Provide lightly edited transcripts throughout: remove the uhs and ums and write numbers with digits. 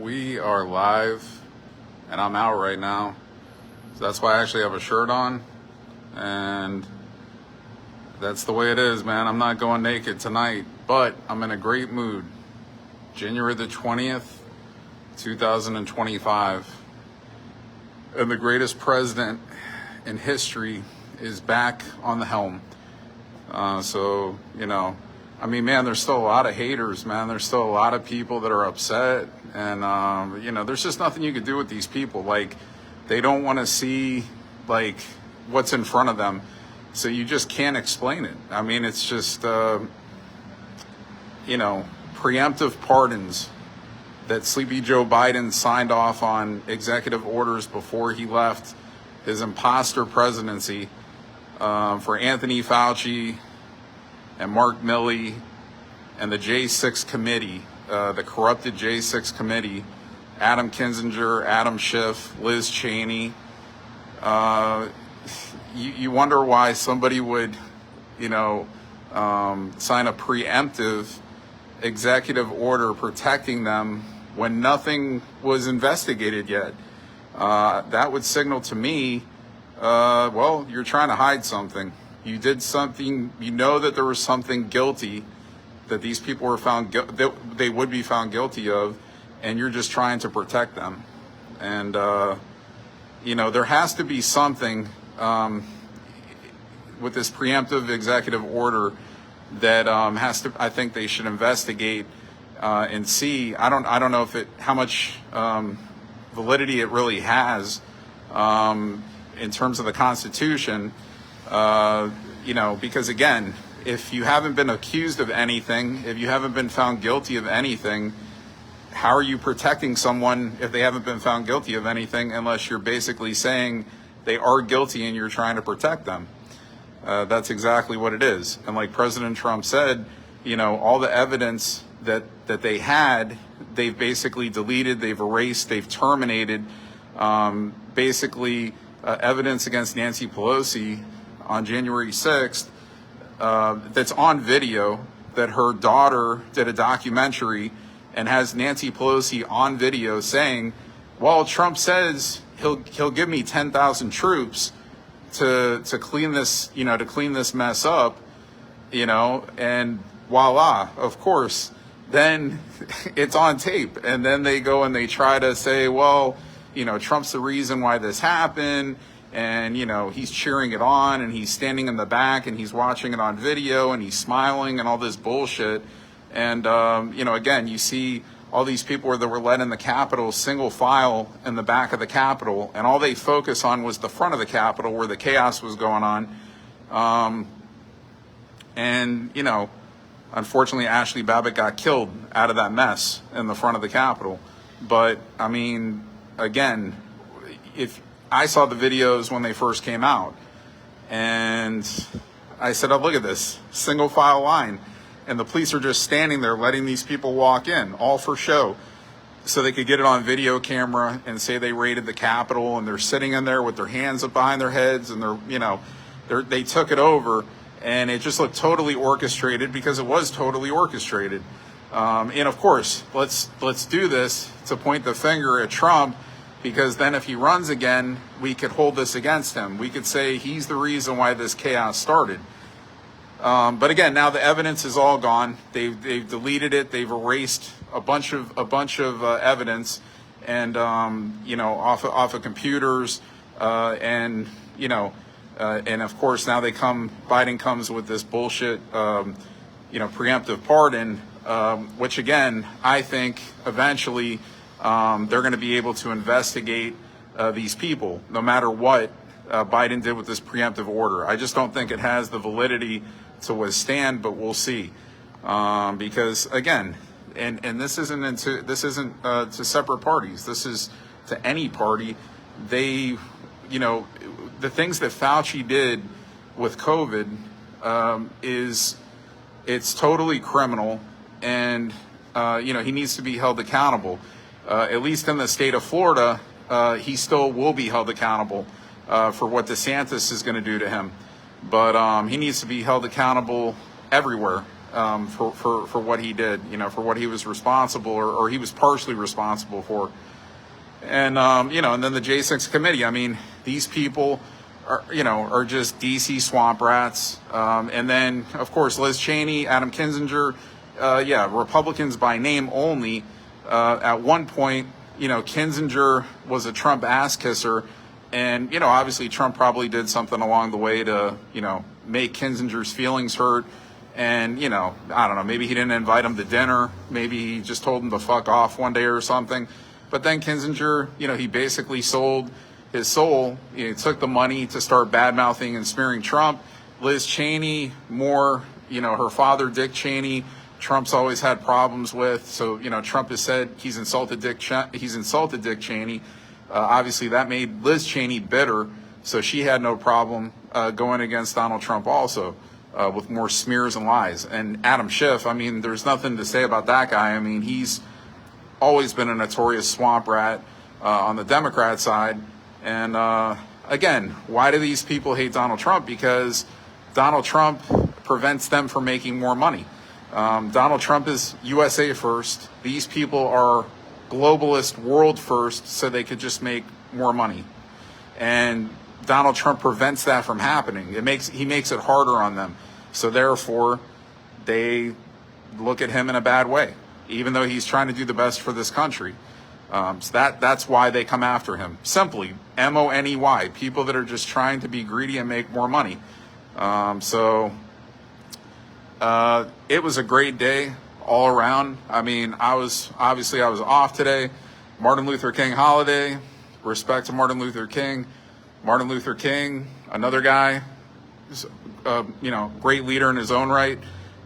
We are live, and I'm out right now. So that's why I actually have a shirt on, and that's the way it is, man. I'm not going naked tonight, but I'm in a great mood. January the 20th, 2025, and the greatest president in history is back on the helm. I mean, man, there's still a lot of haters, man. There's still a lot of people that are upset. And, there's just nothing you can do with these people. Like, they don't want to see, like, what's in front of them. So you just can't explain it. I mean, it's just, preemptive pardons that Sleepy Joe Biden signed off on executive orders before he left his imposter presidency for Anthony Fauci and Mark Milley and the J6 committee, the corrupted J6 committee, Adam Kinzinger, Adam Schiff, Liz Cheney. You wonder why somebody would, sign a preemptive executive order protecting them when nothing was investigated yet. That would signal to me, you're trying to hide something. You did something, you know that there was something guilty that these people were they would be found guilty of, and you're just trying to protect them. And, there has to be something with this preemptive executive order that I think they should investigate and see. I don't know how much validity it really has in terms of the Constitution. Because again, if you haven't been accused of anything, if you haven't been found guilty of anything, how are you protecting someone if they haven't been found guilty of anything, unless you're basically saying they are guilty and you're trying to protect them? That's exactly what it is. And like President Trump said, all the evidence that they had, they've basically deleted, they've erased, they've terminated, evidence against Nancy Pelosi on January 6th, that's on video, that her daughter did a documentary and has Nancy Pelosi on video saying, well, Trump says he'll give me 10,000 troops to clean this, to clean this mess up, and voila, of course, then it's on tape. And then they go and they try to say, well, Trump's the reason why this happened. And, he's cheering it on, and he's standing in the back, and he's watching it on video, and he's smiling and all this bullshit. And, again, you see all these people that were led in the Capitol, single file in the back of the Capitol, and all they focus on was the front of the Capitol where the chaos was going on. Unfortunately, Ashley Babbitt got killed out of that mess in the front of the Capitol. But, I mean, again, if I saw the videos when they first came out, and I said, oh, look at this single file line. And the police are just standing there letting these people walk in, all for show, so they could get it on video camera and say they raided the Capitol, and they're sitting in there with their hands up behind their heads, and they took it over, and it just looked totally orchestrated, because it was totally orchestrated. And of course, let's do this to point the finger at Trump, because then if he runs again, we could hold this against him. We could say he's the reason why this chaos started. But again, now the evidence is all gone. They've deleted it. They've erased a bunch of evidence, and off of computers, and of course now Biden comes with this bullshit, preemptive pardon, which again, I think eventually they're going to be able to investigate these people, no matter what Biden did with this preemptive order. I just don't think it has the validity to withstand, but we'll see. Because again, and this isn't to separate parties. This is to any party. The things that Fauci did with COVID it's totally criminal, and he needs to be held accountable. At least in the state of Florida, he still will be held accountable for what DeSantis is going to do to him. But he needs to be held accountable everywhere. for what he did, for what he was responsible or he was partially responsible for. And, and then the J6 committee. I mean, these people are just DC swamp rats. And then, of course, Liz Cheney, Adam Kinzinger, Republicans by name only. At one point, Kinzinger was a Trump ass kisser. And, obviously Trump probably did something along the way to, make Kinzinger's feelings hurt. And, I don't know, maybe he didn't invite him to dinner. Maybe he just told him to fuck off one day or something. But then Kinzinger, he basically sold his soul. He took the money to start bad-mouthing and smearing Trump. Liz Cheney, more, her father, Dick Cheney, Trump's always had problems with. So, Trump has said he's insulted Dick Cheney. Obviously, that made Liz Cheney bitter. So she had no problem going against Donald Trump also with more smears and lies. And Adam Schiff, I mean, there's nothing to say about that guy. I mean, he's always been a notorious swamp rat on the Democrat side. And again, why do these people hate Donald Trump? Because Donald Trump prevents them from making more money. Donald Trump is USA first. These people are globalist world first, so they could just make more money. And Donald Trump prevents that from happening. He makes it harder on them. So therefore, they look at him in a bad way, even though he's trying to do the best for this country. So that's why they come after him. Simply, MONEY, people that are just trying to be greedy and make more money. It was a great day all around. I mean, I was off today. Martin Luther King holiday. Respect to Martin Luther King. Martin Luther King, another guy, great leader in his own right.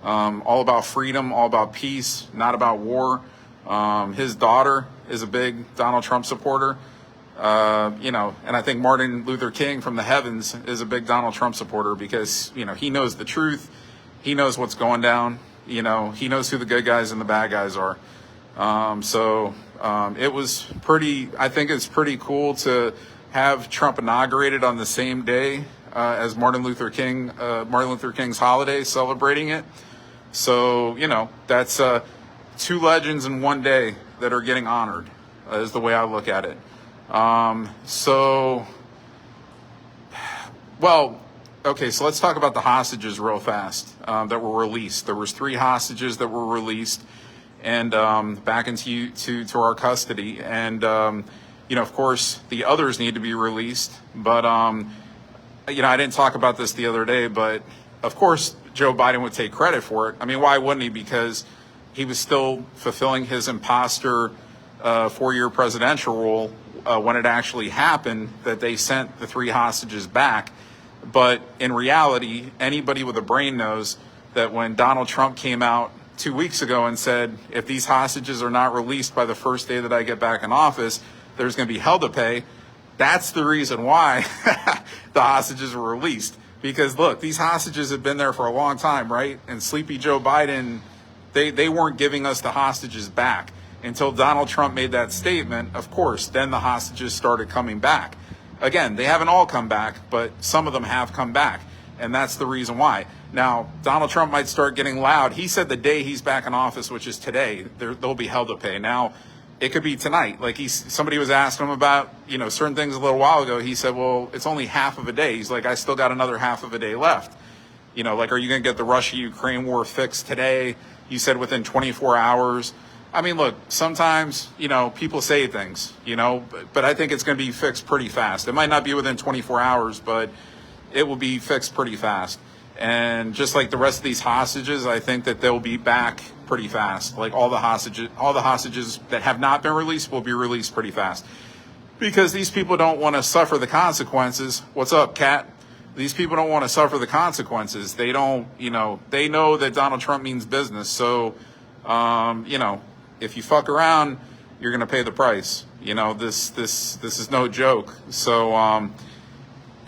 All about freedom, all about peace, not about war. His daughter is a big Donald Trump supporter. And I think Martin Luther King from the heavens is a big Donald Trump supporter because, he knows the truth. He knows what's going down. He knows who the good guys and the bad guys are. It was I think it's pretty cool to have Trump inaugurated on the same day as Martin Luther King's holiday, celebrating it. So, that's two legends in one day that are getting honored, is the way I look at it. So let's talk about the hostages real fast that were released. There was 3 hostages that were released and back into our custody. And, of course, the others need to be released. But, I didn't talk about this the other day, but, of course, Joe Biden would take credit for it. I mean, why wouldn't he? Because he was still fulfilling his imposter 4-year presidential role when it actually happened that they sent the 3 hostages back. But in reality, anybody with a brain knows that when Donald Trump came out 2 weeks ago and said, if these hostages are not released by the first day that I get back in office, there's going to be hell to pay. That's the reason why the hostages were released. Because, look, these hostages have been there for a long time, right? And Sleepy Joe Biden, they weren't giving us the hostages back until Donald Trump made that statement. Of course, then the hostages started coming back. Again, they haven't all come back, but some of them have come back. And that's the reason why. Now, Donald Trump might start getting loud. He said the day he's back in office, which is today, there'll be hell to pay. Now, it could be tonight. Like somebody was asking him about, certain things a little while ago. He said, well, it's only half of a day. He's like, I still got another half of a day left. Are you going to get the Russia-Ukraine war fixed today? You said within 24 hours. I mean, look, sometimes, people say things, but I think it's going to be fixed pretty fast. It might not be within 24 hours, but it will be fixed pretty fast. And just like the rest of these hostages, I think that they'll be back pretty fast. Like all the hostages that have not been released will be released pretty fast. Because these people don't want to suffer the consequences. What's up, Kat? These people don't want to suffer the consequences. They don't, they know that Donald Trump means business. So, if you fuck around, you're going to pay the price. This is no joke. So,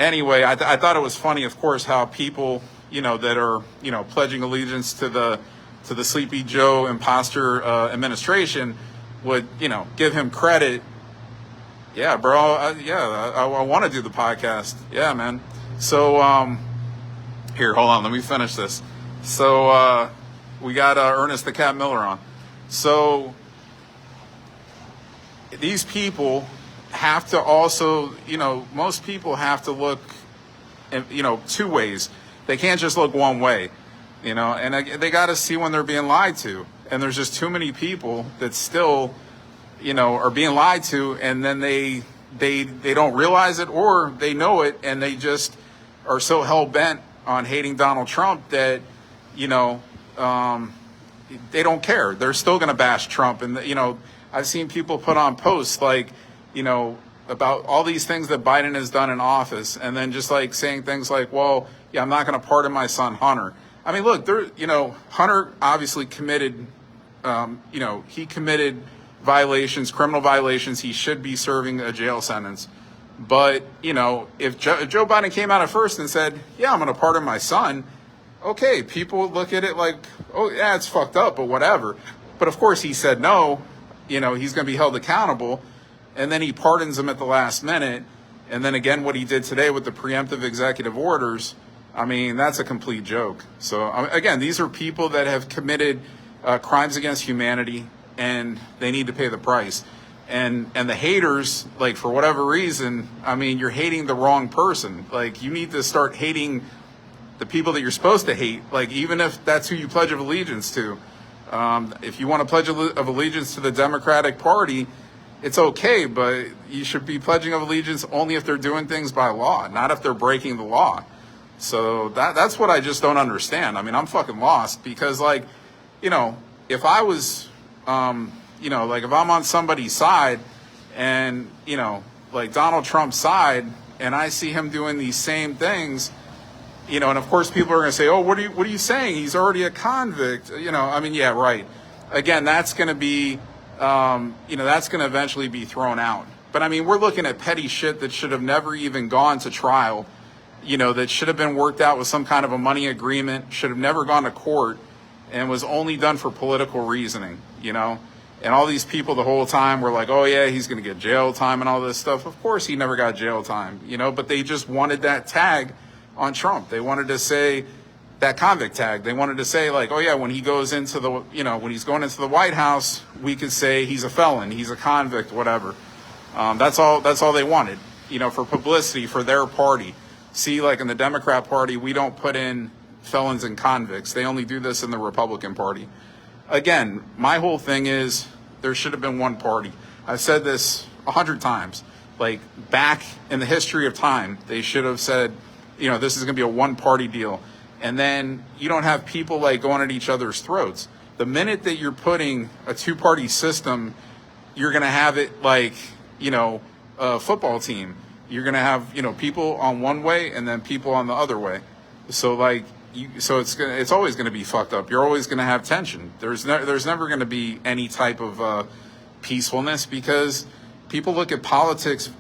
anyway, I thought it was funny, of course, how people, that are, pledging allegiance to the Sleepy Joe imposter administration would, give him credit. Yeah, bro. I want to do the podcast. Yeah, man. So, here, hold on. Let me finish this. So, We got Ernest the Cat Miller on. So these people have to also, most people have to look, two ways. They can't just look one way, and they got to see when they're being lied to. And there's just too many people that still, are being lied to, and then they don't realize it, or they know it and they just are so hell bent on hating Donald Trump that, they don't care. They're still going to bash Trump. And, I've seen people put on posts like, about all these things that Biden has done in office, and then just like saying things like, well, yeah, I'm not going to pardon my son, Hunter. I mean, look, Hunter obviously committed, he committed violations, criminal violations. He should be serving a jail sentence. But, if Joe Biden came out at first and said, yeah, I'm going to pardon my son, okay, people would look at it like, oh, yeah, it's fucked up, but whatever. But of course he said no, he's going to be held accountable. And then he pardons him at the last minute. And then again, what he did today with the preemptive executive orders, I mean, that's a complete joke. So again, these are people that have committed crimes against humanity, and they need to pay the price. And the haters, like, for whatever reason, I mean, you're hating the wrong person. Like, you need to start hating the people that you're supposed to hate, like, even if that's who you pledge of allegiance to. If you want to pledge of allegiance to the Democratic Party, it's okay, but you should be pledging of allegiance only if they're doing things by law, not if they're breaking the law. So that's what I just don't understand. I mean, I'm fucking lost because, like, if I was, like, if I'm on somebody's side and, like Donald Trump's side, and I see him doing these same things, and of course people are going to say, oh, what are you saying? He's already a convict. I mean, yeah, right. Again, that's going to be, that's going to eventually be thrown out. But I mean, we're looking at petty shit that should have never even gone to trial, that should have been worked out with some kind of a money agreement, should have never gone to court, and was only done for political reasoning, And all these people the whole time were like, oh yeah, he's going to get jail time and all this stuff. Of course he never got jail time, but they just wanted that tag on Trump. They wanted to say that convict tag. They wanted to say, like, oh yeah, when he goes into the, when he's going into the White House, we could say he's a felon, he's a convict, whatever. That's all they wanted, for publicity for their party. See, like in the Democrat Party, we don't put in felons and convicts. They only do this in the Republican Party. Again, my whole thing is there should have been one party. I've said this 100 times. Like, back in the history of time, they should have said, this is going to be a one-party deal. And then you don't have people, like, going at each other's throats. The minute that you're putting a two-party system, you're going to have it like, a football team. You're going to have, people on one way and then people on the other way. So, like, it's always going to be fucked up. You're always going to have tension. There's never going to be any type of peacefulness, because people look at politics.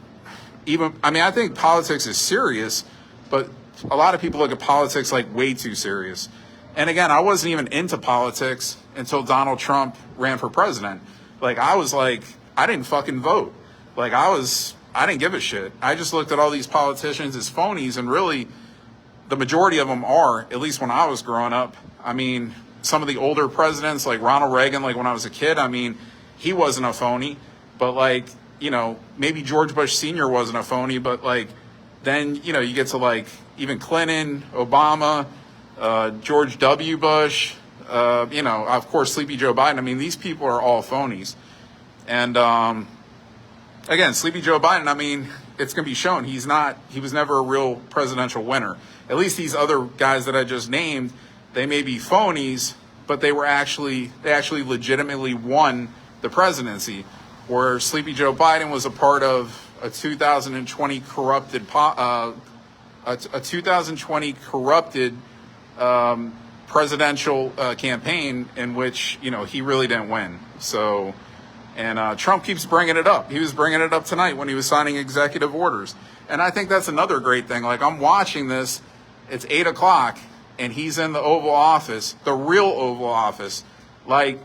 I think politics is serious, but a lot of people look at politics like way too serious. And again, I wasn't even into politics until Donald Trump ran for president. Like, I didn't fucking vote. Like, I didn't give a shit. I just looked at all these politicians as phonies, and really, the majority of them are, at least when I was growing up. I mean, some of the older presidents, like Ronald Reagan, like when I was a kid, I mean, he wasn't a phony. But, like, maybe George Bush Sr. wasn't a phony, but, like, then, you get to, like, even Clinton, Obama, George W. Bush, of course, Sleepy Joe Biden. I mean, these people are all phonies. And, again, Sleepy Joe Biden, I mean, it's going to be shown he was never a real presidential winner. At least these other guys that I just named, they may be phonies, but they actually legitimately won the presidency. Where Sleepy Joe Biden was a part of a 2020 corrupted presidential campaign in which, he really didn't win. So, and Trump keeps bringing it up. He was bringing it up tonight when he was signing executive orders. And I think that's another great thing. Like, I'm watching this, it's 8 o'clock, and he's in the Oval Office, the real Oval Office. Like,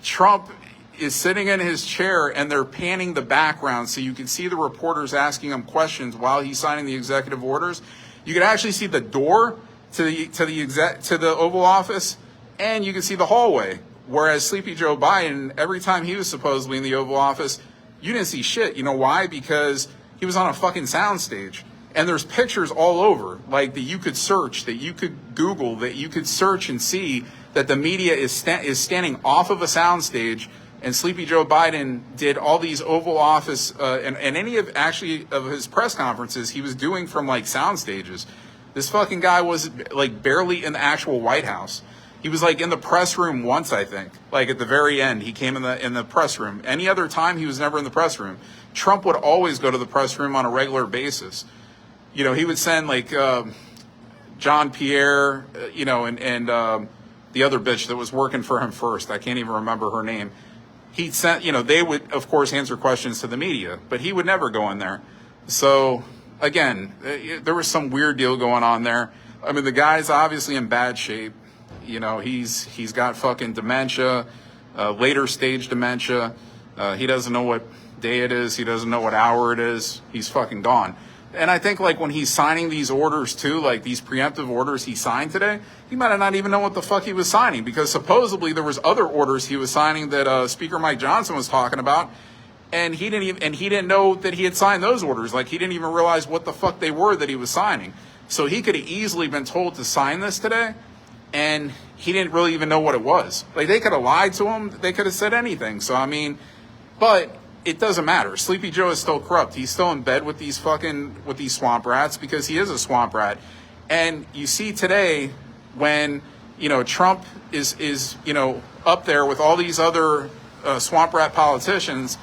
Trump is sitting in his chair, and they're panning the background so you can see the reporters asking him questions while he's signing the executive orders. You can actually see the door to the Oval Office and you can see the hallway. Whereas Sleepy Joe Biden, every time he was supposedly in the Oval Office, you didn't see shit. You know why? Because he was on a fucking soundstage. And there's pictures all over, like that you could search, that you could Google, that you could search and see that the media is standing off of a soundstage, and Sleepy Joe Biden did all these Oval Office and any of his press conferences he was doing from like sound stages. This fucking guy was like barely in the actual White House. He was like in the press room once, I think. Like at the very end, he came in the press room. Any other time, he was never in the press room. Trump would always go to the press room on a regular basis. You know, he would send like John Pierre, you know, and the other bitch that was working for him first. I can't even remember her name. He sent, you know, they would, of course, answer questions to the media, but he would never go in there. So, again, there was some weird deal going on there. I mean, the guy's obviously in bad shape. You know, he's got fucking dementia, later stage dementia. He doesn't know what day it is. He doesn't know what hour it is. He's fucking gone. And I think like when he's signing these orders too, like these preemptive orders he signed today, he might have not even known what the fuck he was signing, because supposedly there was other orders he was signing that Speaker Mike Johnson was talking about, and he didn't know that he had signed those orders. Like he didn't even realize what the fuck they were that he was signing. So he could have easily been told to sign this today, and he didn't really even know what it was. Like they could have lied to him. They could have said anything. So I mean, but it doesn't matter. Sleepy Joe is still corrupt. He's still in bed with these swamp rats, because he is a swamp rat. And you see today when, you know, Trump is you know, up there with all these other swamp rat politicians,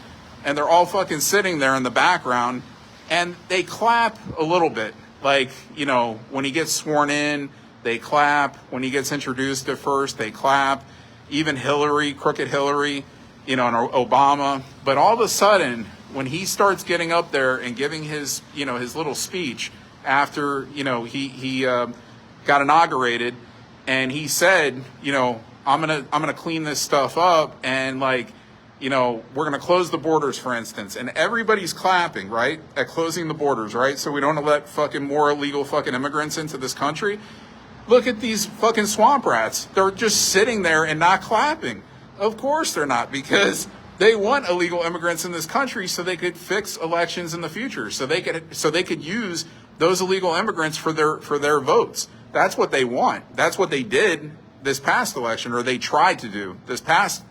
and they're all fucking sitting there in the background, and they clap a little bit. Like, you know, when he gets sworn in, they clap. When he gets introduced at first, they clap. Even Hillary, crooked Hillary, you know, and Obama. But all of a sudden, when he starts getting up there and giving his, you know, his little speech after, you know, he got inaugurated, and he said, you know, I'm gonna clean this stuff up, and like, you know, we're gonna close the borders, for instance, and everybody's clapping, right, at closing the borders, right, so we don't let fucking more illegal fucking immigrants into this country. Look at these fucking swamp rats. They're just sitting there and not clapping. Of course they're not, because they want illegal immigrants in this country so they could fix elections in the future, so they could use those illegal immigrants for their votes. That's what they want. That's what they did this past election, or they tried to do this past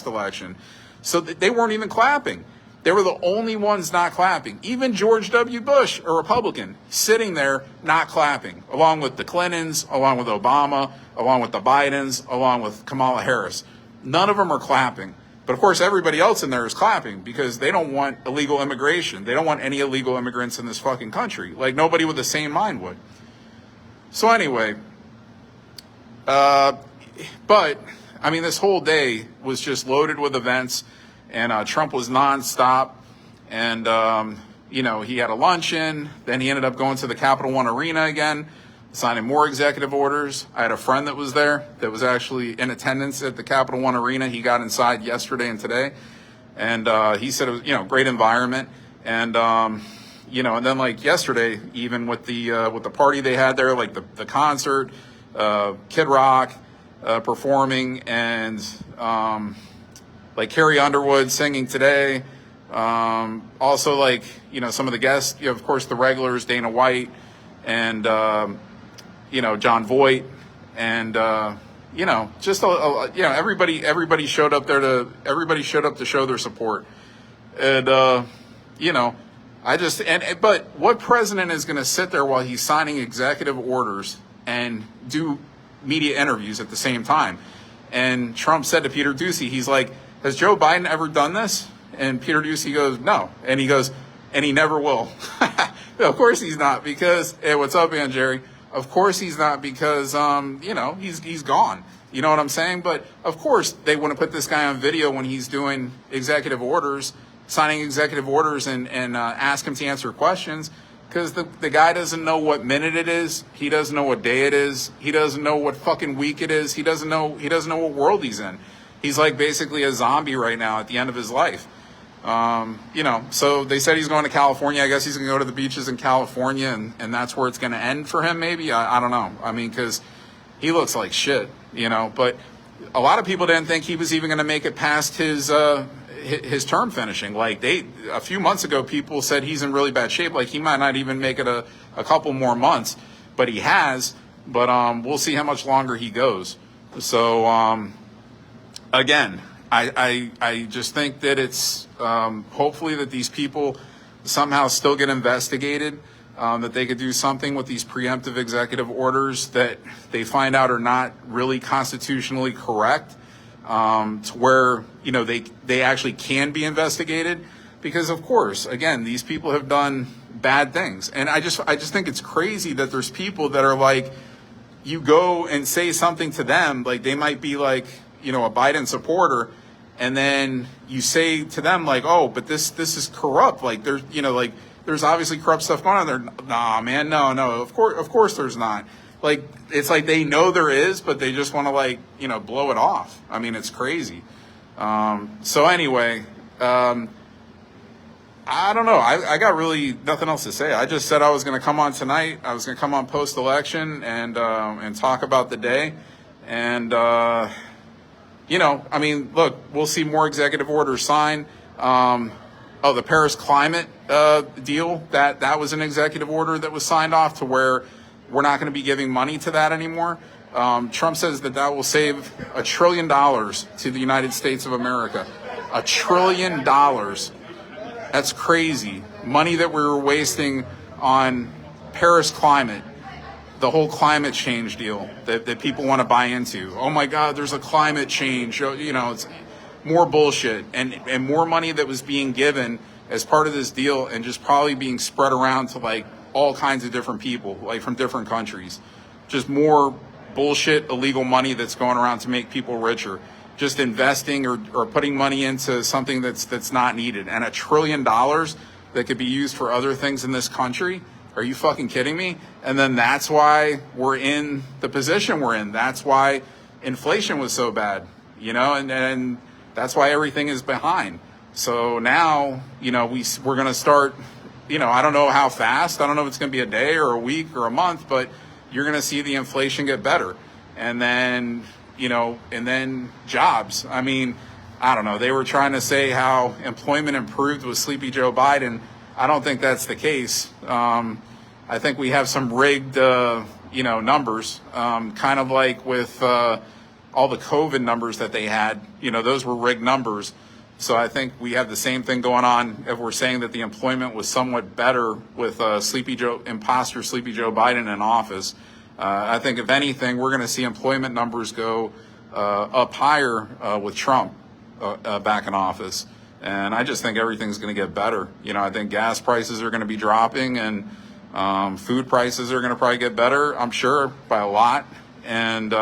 election. So they weren't even clapping. They were the only ones not clapping. Even George W. Bush, a Republican, sitting there not clapping, along with the Clintons, along with Obama, along with the Bidens, along with Kamala Harris. None of them are clapping. But of course, everybody else in there is clapping, because they don't want illegal immigration. They don't want any illegal immigrants in this fucking country. Like nobody with a sane mind would. So anyway, but I mean, this whole day was just loaded with events, and Trump was nonstop. And, you know, he had a luncheon. Then he ended up going to the Capital One Arena again, signing more executive orders. I had a friend that was there that was actually in attendance at the Capital One Arena. He got inside yesterday and today, and he said it was, you know, great environment. And you know, and then like yesterday, even with the party they had there, like the concert, Kid Rock performing, and like Carrie Underwood singing today. Also, like, you know, some of the guests, you know, of course, the regulars, Dana White and you know, John Voight, and you know, just you know, everybody showed up there to show their support. And you know, but what president is going to sit there while he's signing executive orders and do media interviews at the same time? And Trump said to Peter Doocy, he's like, has Joe Biden ever done this? And Peter Doocy goes, no. And he goes, and he never will. Of course he's not, because, hey, what's up, Aunt Jerry? Of course he's not, because, you know, he's gone. You know what I'm saying? But of course they want to put this guy on video when he's doing executive orders, signing executive orders, and ask him to answer questions, because the guy doesn't know what minute it is. He doesn't know what day it is. He doesn't know what fucking week it is. He doesn't know what world he's in. He's like basically a zombie right now at the end of his life. You know, so they said he's going to California. I guess he's going to go to the beaches in California, and that's where it's going to end for him, maybe. I don't know. I mean, because he looks like shit. But a lot of people didn't think he was even going to make it past his term finishing. Like a few months ago, people said he's in really bad shape. Like he might not even make it a couple more months, but he has. But we'll see how much longer he goes. So again, I just think that it's hopefully that these people somehow still get investigated, that they could do something with these preemptive executive orders that they find out are not really constitutionally correct, to where, they actually can be investigated. Because of course, again, these people have done bad things. And I just think it's crazy that there's people that are like, you go and say something to them, like they might be like, a Biden supporter, and then you say to them like, oh, but this is corrupt. Like there's, there's obviously corrupt stuff going on there. Nah, man, no, of course there's not. Like, it's like they know there is, but they just want to blow it off. I mean, it's crazy. So anyway, I don't know. I got really nothing else to say. I just said I was going to come on tonight. I was going to come on post-election and talk about the day. And, look, we'll see more executive orders signed. The Paris climate deal, that was an executive order that was signed off to where we're not going to be giving money to that anymore. Trump says that will save $1 trillion to the United States of America. $1 trillion. That's crazy. Money that we were wasting on Paris climate, the whole climate change deal that people want to buy into. Oh my God, there's a climate change. It's more bullshit and more money that was being given as part of this deal and just probably being spread around to like all kinds of different people, like from different countries. Just more bullshit, illegal money that's going around to make people richer. Just investing or putting money into something that's not needed. And $1 trillion that could be used for other things in this country. Are you fucking kidding me? And then that's why we're in the position we're in. That's why inflation was so bad, and that's why everything is behind. So now, we're going to start, I don't know how fast. I don't know if it's going to be a day or a week or a month, but you're going to see the inflation get better. And then, and then jobs. I mean, I don't know. They were trying to say how employment improved with Sleepy Joe Biden. I don't think that's the case. I think we have some rigged, numbers, kind of like with all the COVID numbers that they had. Those were rigged numbers. So I think we have the same thing going on if we're saying that the employment was somewhat better with imposter Sleepy Joe Biden in office. I think if anything, we're going to see employment numbers go up higher with Trump back in office. And I just think everything's going to get better. I think gas prices are going to be dropping and food prices are going to probably get better, I'm sure, by a lot. And,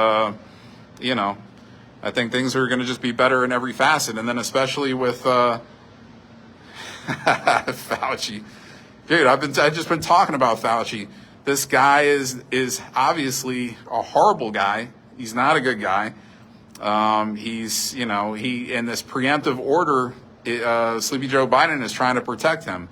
I think things are going to just be better in every facet. And then especially with Fauci. Dude, I've just been talking about Fauci. This guy is obviously a horrible guy. He's not a good guy. He's, he in this preemptive order, Sleepy Joe Biden is trying to protect him.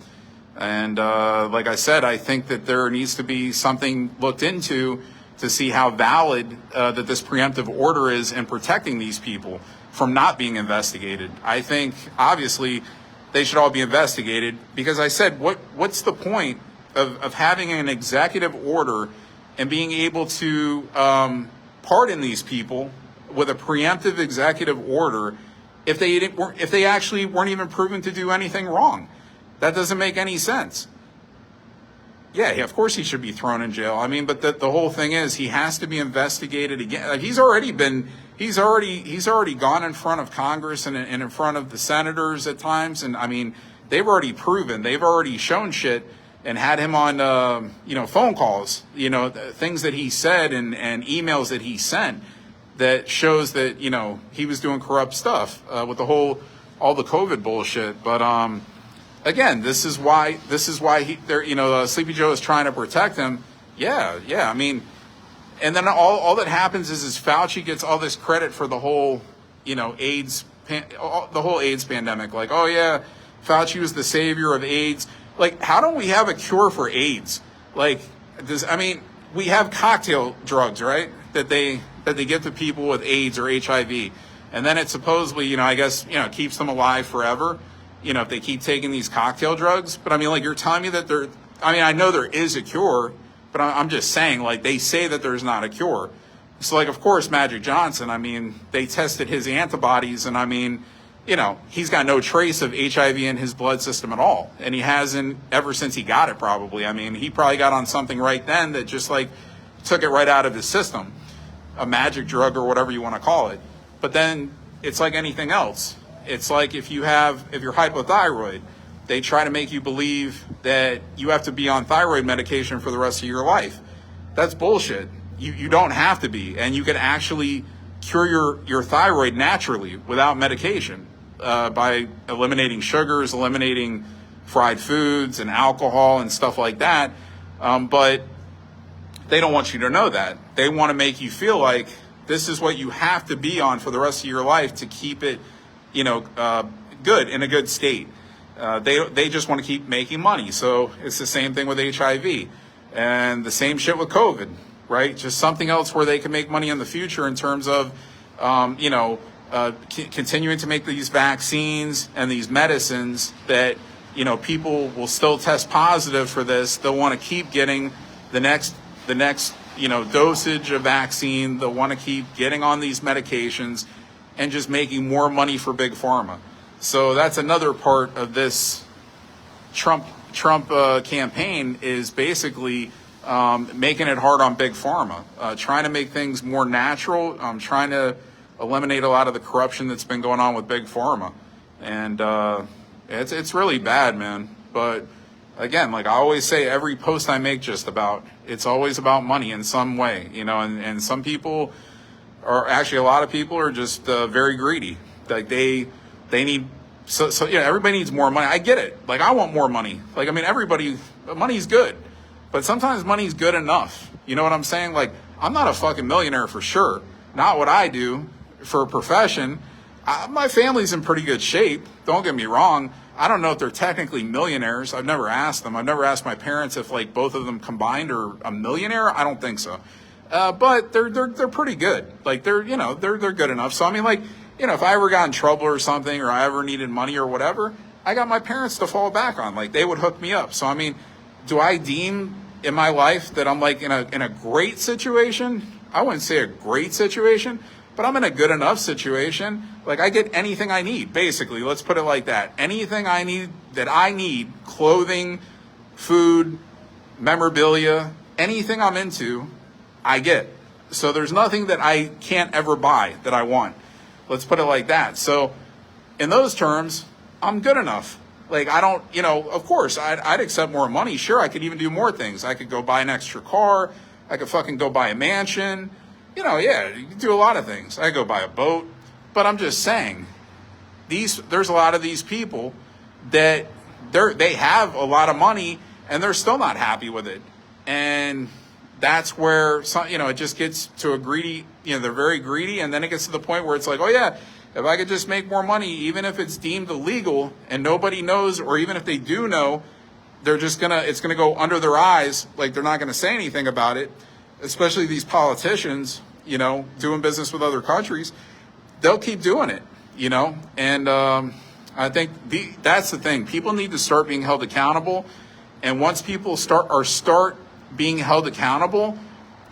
And like I said, I think that there needs to be something looked into to see how valid that this preemptive order is in protecting these people from not being investigated. I think, obviously, they should all be investigated because I said, what's the point of having an executive order and being able to pardon these people with a preemptive executive order if they actually weren't even proven to do anything wrong? That doesn't make any sense. Yeah, of course he should be thrown in jail. I mean, but the whole thing is he has to be investigated again. Like he's already gone in front of Congress and in front of the senators at times. And I mean, they've already shown shit and had him on, phone calls, things that he said and emails that he sent that shows that, he was doing corrupt stuff with all the COVID bullshit. But, again, this is why Sleepy Joe is trying to protect him. Yeah. I mean, and then all that happens is Fauci gets all this credit for the whole, AIDS, the whole AIDS pandemic. Like, oh yeah, Fauci was the savior of AIDS. Like, how don't we have a cure for AIDS? Like, we have cocktail drugs, right? that they give to people with AIDS or HIV, and then it supposedly, I guess, keeps them alive forever, if they keep taking these cocktail drugs. But I mean, like, you're telling me that I know there is a cure, but I'm just saying, like, they say that there's not a cure. So, like, of course, Magic Johnson, I mean, they tested his antibodies, and I mean, he's got no trace of HIV in his blood system at all. And he hasn't ever since he got it, probably. I mean, he probably got on something right then that just, like, took it right out of his system, a magic drug or whatever you want to call it. But then it's like anything else. It's like if you're hypothyroid, they try to make you believe that you have to be on thyroid medication for the rest of your life. That's bullshit. You don't have to be, and you can actually cure your thyroid naturally without medication, by eliminating sugars, eliminating fried foods and alcohol and stuff like that. But they don't want you to know that. They want to make you feel like this is what you have to be on for the rest of your life to keep it, good, in a good state. They just want to keep making money. So it's the same thing with HIV, and the same shit with COVID, right? Just something else where they can make money in the future in terms of, continuing to make these vaccines and these medicines that, people will still test positive for this. They'll want to keep getting the next, dosage of vaccine. They'll want to keep getting on these medications and just making more money for Big Pharma. So that's another part of this Trump campaign, is basically making it hard on Big Pharma, trying to make things more natural, trying to eliminate a lot of the corruption that's been going on with Big Pharma. And it's really bad, man. But again, like I always say, every post I make it's always about money in some way, and some people are actually, a lot of people are just very greedy. Like they need, so everybody needs more money. I get it. Like, I want more money. Like, I mean, money's good, but sometimes money's good enough. You know what I'm saying? Like, I'm not a fucking millionaire for sure. Not what I do for a profession. My family's in pretty good shape. Don't get me wrong. I don't know if they're technically millionaires. I've never asked them. I've never asked my parents if, like, both of them combined are a millionaire. I don't think so. But they're pretty good. Like, they're good enough. So I mean, like, if I ever got in trouble or something, or I ever needed money or whatever, I got my parents to fall back on. Like, they would hook me up. So I mean, do I deem in my life that I'm, like, in a great situation? I wouldn't say a great situation, but I'm in a good enough situation. Like, I get anything I need, basically. Let's put it like that. Anything I need, clothing, food, memorabilia, anything I'm into, I get. So there's nothing that I can't ever buy that I want. Let's put it like that. So in those terms, I'm good enough. Like, I don't, of course, I'd accept more money. Sure, I could even do more things. I could go buy an extra car. I could fucking go buy a mansion. Yeah, you can do a lot of things. I could go buy a boat. But I'm just saying, there's a lot of these people that they have a lot of money and they're still not happy with it. And that's where it just gets to a greedy, they're very greedy, and then it gets to the point where it's like, oh yeah, if I could just make more money, even if it's deemed illegal and nobody knows, or even if they do know, it's gonna go under their eyes, like they're not gonna say anything about it, especially these politicians, doing business with other countries. They'll keep doing it, and I think that's the thing. People need to start being held accountable, and once people start being held accountable,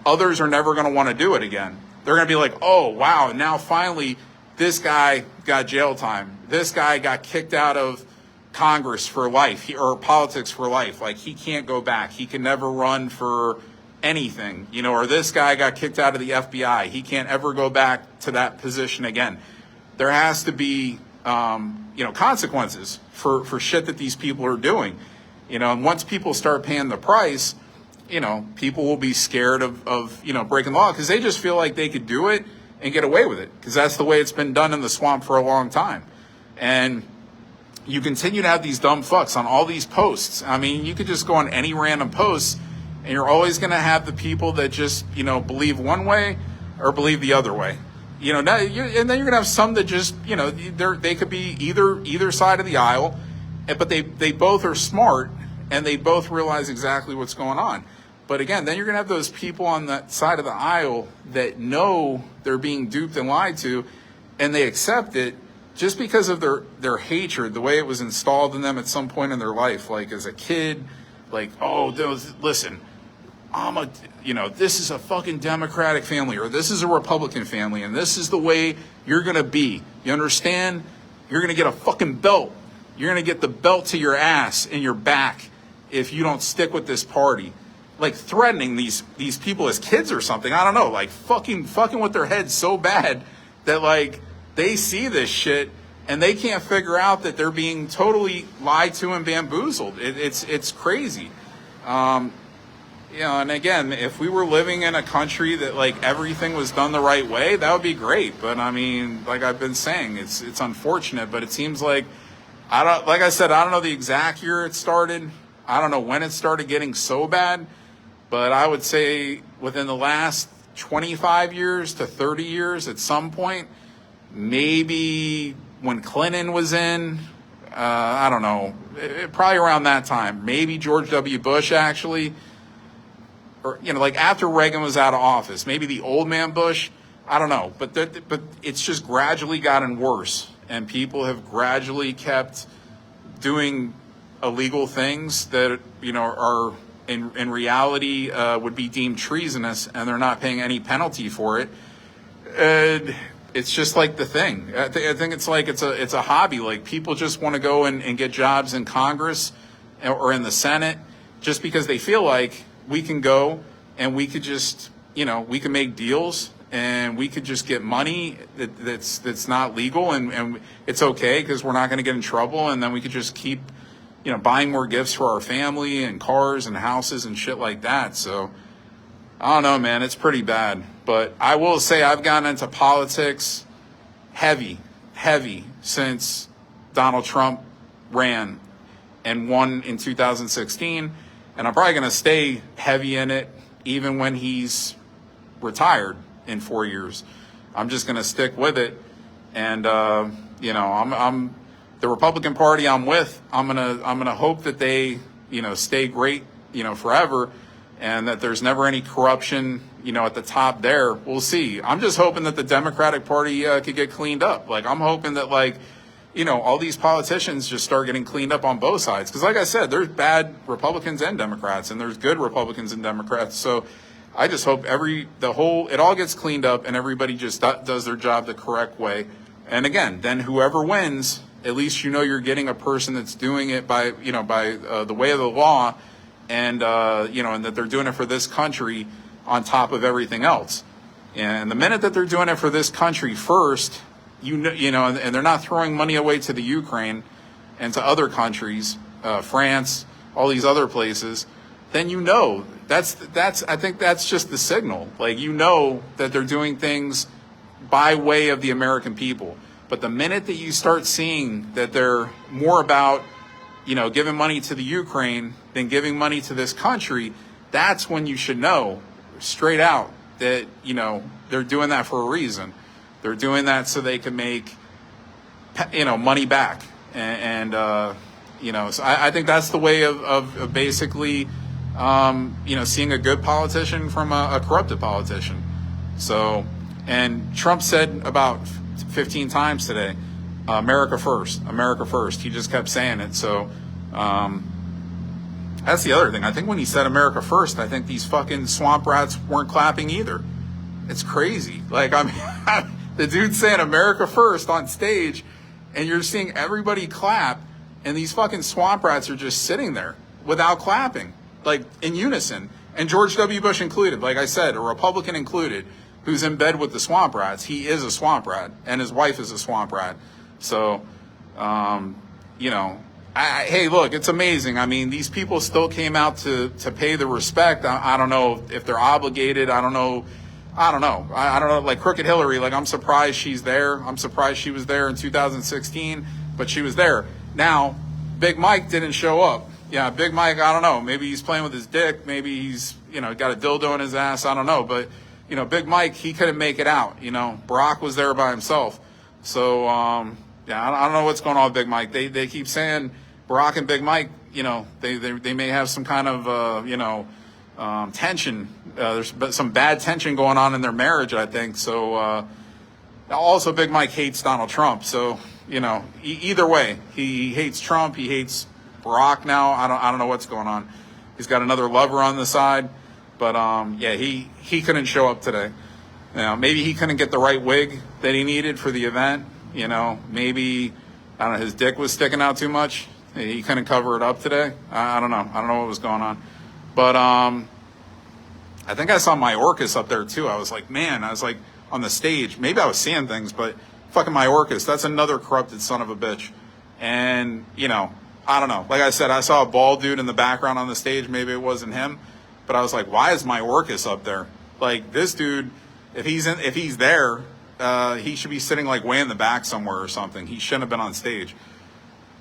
others are never going to want to do it again. They're going to be like, oh, wow, now finally this guy got jail time. This guy got kicked out of Congress for life, or politics for life. Like, he can't go back. He can never run for anything, or this guy got kicked out of the FBI. He can't ever go back to that position again. There has to be, consequences for shit that these people are doing, and once people start paying the price, people will be scared of breaking the law, because they just feel like they could do it and get away with it, because that's the way it's been done in the swamp for a long time. And you continue to have these dumb fucks on all these posts. I mean, you could just go on any random posts, and you're always going to have the people that just, believe one way or believe the other way. And then you're going to have some that just, they could be either side of the aisle, but they both are smart, and they both realize exactly what's going on. But again, then you're going to have those people on that side of the aisle that know they're being duped and lied to, and they accept it just because of their hatred, the way it was installed in them at some point in their life, like as a kid, like, oh, listen, this is a fucking Democratic family, or this is a Republican family, and this is the way you're going to be. You understand? You're going to get a fucking belt. You're going to get the belt to your ass and your back if you don't stick with this party. Like threatening these people as kids or something. I don't know, like fucking with their heads so bad that like they see this shit and they can't figure out that they're being totally lied to and bamboozled. It's crazy. And again, if we were living in a country that like everything was done the right way, that would be great. But I mean, like I've been saying, it's unfortunate, but it seems like like I said, I don't know the exact year it started. I don't know when it started getting so bad. But I would say within the last 25 years to 30 years at some point, maybe when Clinton was in, I don't know, probably around that time, maybe George W. Bush actually, or, like after Reagan was out of office, maybe the old man Bush, I don't know. But it's just gradually gotten worse, and people have gradually kept doing illegal things that, are in reality would be deemed treasonous, and they're not paying any penalty for it. And it's just like the thing. I think it's like it's a hobby. Like people just want to go and get jobs in Congress or in the Senate just because they feel like we can go and we could just, we can make deals and we could just get money that's not legal, and it's okay because we're not going to get in trouble, and then we could just keep buying more gifts for our family and cars and houses and shit like that. So I don't know, man, it's pretty bad. But I will say I've gotten into politics heavy since Donald Trump ran and won in 2016. And I'm probably going to stay heavy in it even when he's retired in 4 years. I'm just going to stick with it. And, I'm the Republican Party I'm with. I'm gonna hope that they, stay great, forever, and that there's never any corruption, at the top there. We'll see. I'm just hoping that the Democratic Party could get cleaned up. Like I'm hoping that all these politicians just start getting cleaned up on both sides. Because like I said, there's bad Republicans and Democrats, and there's good Republicans and Democrats. So I just hope it all gets cleaned up and everybody just does their job the correct way. And again, then whoever wins, at least you're getting a person that's doing it by the way of the law, and and that they're doing it for this country on top of everything else. And the minute that they're doing it for this country first, and they're not throwing money away to the Ukraine and to other countries, France, all these other places, then I think that's just the signal. Like that they're doing things by way of the American people. But the minute that you start seeing that they're more about, giving money to the Ukraine than giving money to this country, that's when you should know straight out that, they're doing that for a reason. They're doing that so they can make, money back. And so I think that's the way of basically, seeing a good politician from a corrupted politician. So, and Trump said about 15 times today, America first, America first. He just kept saying it. So that's the other thing. I think when he said America first, I think these fucking swamp rats weren't clapping either. It's crazy. Like, I mean, the dude saying America first on stage, and you're seeing everybody clap, and these fucking swamp rats are just sitting there without clapping, like in unison. And George W. Bush included, like I said, a Republican included, who's in bed with the swamp rats. He is a swamp rat, and his wife is a swamp rat. So, hey, look, it's amazing. I mean, these people still came out to pay the respect. I don't know if they're obligated. I don't know. I don't know. Like Crooked Hillary, like I'm surprised she's there. I'm surprised she was there in 2016, but she was there. Now, Big Mike didn't show up. Yeah, Big Mike, I don't know. Maybe he's playing with his dick. Maybe he's, got a dildo in his ass. I don't know. But, Big Mike, he couldn't make it out. Barack was there by himself. So, I don't know what's going on with Big Mike. They keep saying Barack and Big Mike, they may have some kind of, tension. There's some bad tension going on in their marriage, I think. So also, Big Mike hates Donald Trump. So either way, he hates Trump. He hates Barack now. I don't know what's going on. He's got another lover on the side, but yeah, he couldn't show up today. Maybe he couldn't get the right wig that he needed for the event. Maybe, I don't know, his dick was sticking out too much. He couldn't cover it up today. I don't know. I don't know what was going on. But I think I saw Mayorkas up there too. I was like, man, I was like on the stage. Maybe I was seeing things, but fucking Mayorkas, that's another corrupted son of a bitch. And, I don't know. Like I said, I saw a bald dude in the background on the stage. Maybe it wasn't him. But I was like, why is Mayorkas up there? Like, this dude, if he's there, he should be sitting like way in the back somewhere or something. He shouldn't have been on stage.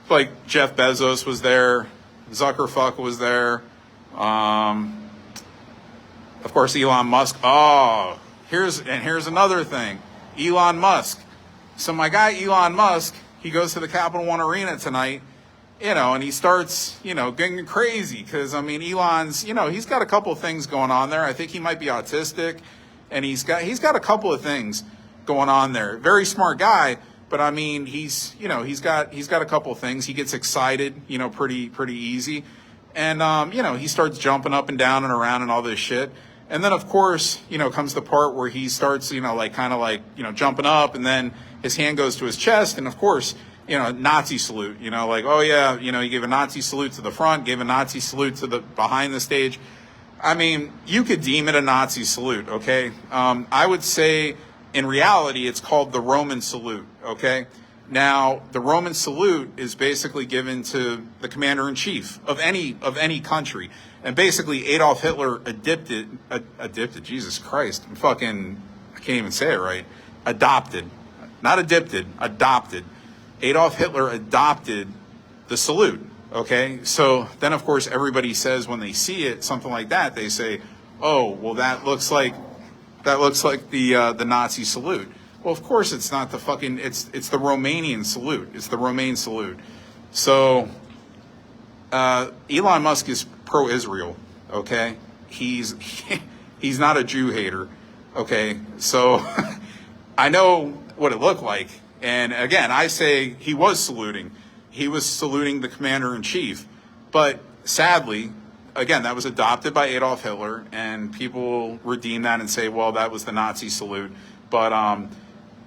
Like Jeff Bezos was there, Zuckerfuck was there, of course Elon Musk. Oh, here's another thing, Elon Musk. So my guy Elon Musk, he goes to the Capital One Arena tonight, and he starts, getting crazy because Elon's, he's got a couple of things going on there. I think he might be autistic, and he's got a couple of things going on there. Very smart guy. But he's got a couple of things. He gets excited, pretty easy. And, he starts jumping up and down and around and all this shit. And then, of course, comes the part where he starts, jumping up, and then his hand goes to his chest. And of course, Nazi salute, oh yeah, he gave a Nazi salute to the front, gave a Nazi salute to the behind the stage. You could deem it a Nazi salute. Okay. I would say, in reality, it's called the Roman salute, okay? Now, the Roman salute is basically given to the commander-in-chief of any country. And basically, Adolf Hitler adopted, Jesus Christ, I can't even say it right. Adopted. Not adopted. Adolf Hitler adopted the salute, okay? So then, of course, everybody says when they see it, something like that, they say, oh, well, that looks like the Nazi salute. Well, of course it's not it's the Romanian salute. It's the Romaine salute. So Elon Musk is pro-Israel, okay? He's not a Jew hater, okay? So I know what it looked like. And again, I say he was saluting. He was saluting the commander-in-chief. But sadly, again, that was adopted by Adolf Hitler, and people redeem that and say, well, that was the Nazi salute. But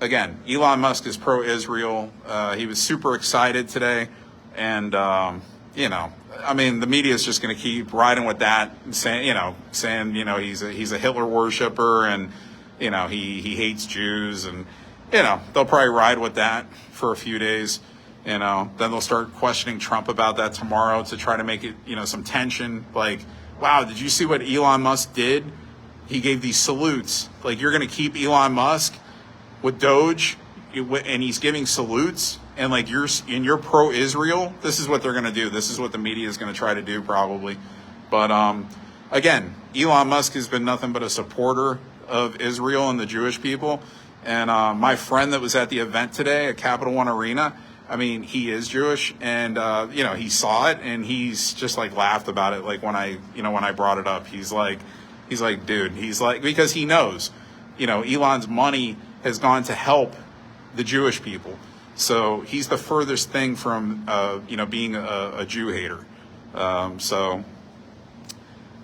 again, Elon Musk is pro-Israel. He was super excited today. And, the media is just going to keep riding with that, saying he's a Hitler worshiper, and, he hates Jews. And, they'll probably ride with that for a few days. Then they'll start questioning Trump about that tomorrow to try to make it, some tension. Like, wow, did you see what Elon Musk did? He gave these salutes. Like, you're going to keep Elon Musk with Doge, and he's giving salutes, and like you're pro-Israel. This is what they're going to do. This is what the media is going to try to do, probably. But again, Elon Musk has been nothing but a supporter of Israel and the Jewish people. And my friend that was at the event today at Capital One Arena, he is Jewish, and, he saw it, and he's just like laughed about it. Like when I brought it up, he's like, dude, because he knows, Elon's money has gone to help the Jewish people. So he's the furthest thing from, being a Jew hater. So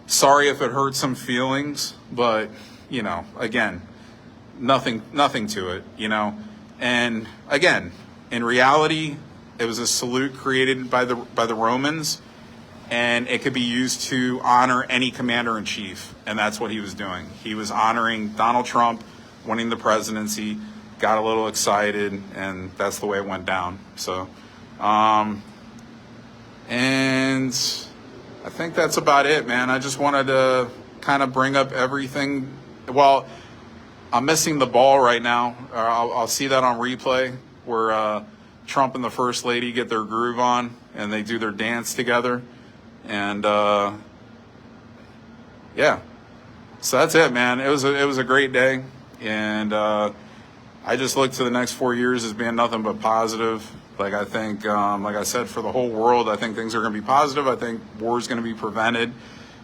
sorry if it hurt some feelings, but, again, nothing to it, and again, in reality, it was a salute created by the Romans, and it could be used to honor any commander-in-chief, and that's what he was doing. He was honoring Donald Trump winning the presidency, got a little excited, and that's the way it went down. So, and I think that's about it, man. I just wanted to kind of bring up everything. Well, I'm missing the ball right now. I'll see that on replay, where Trump and the First Lady get their groove on and they do their dance together. And yeah, so that's it, man. It was a great day, and I just look to the next 4 years as being nothing but positive. Like, I think, like I said, for the whole world, I think things are going to be positive. I think war is going to be prevented.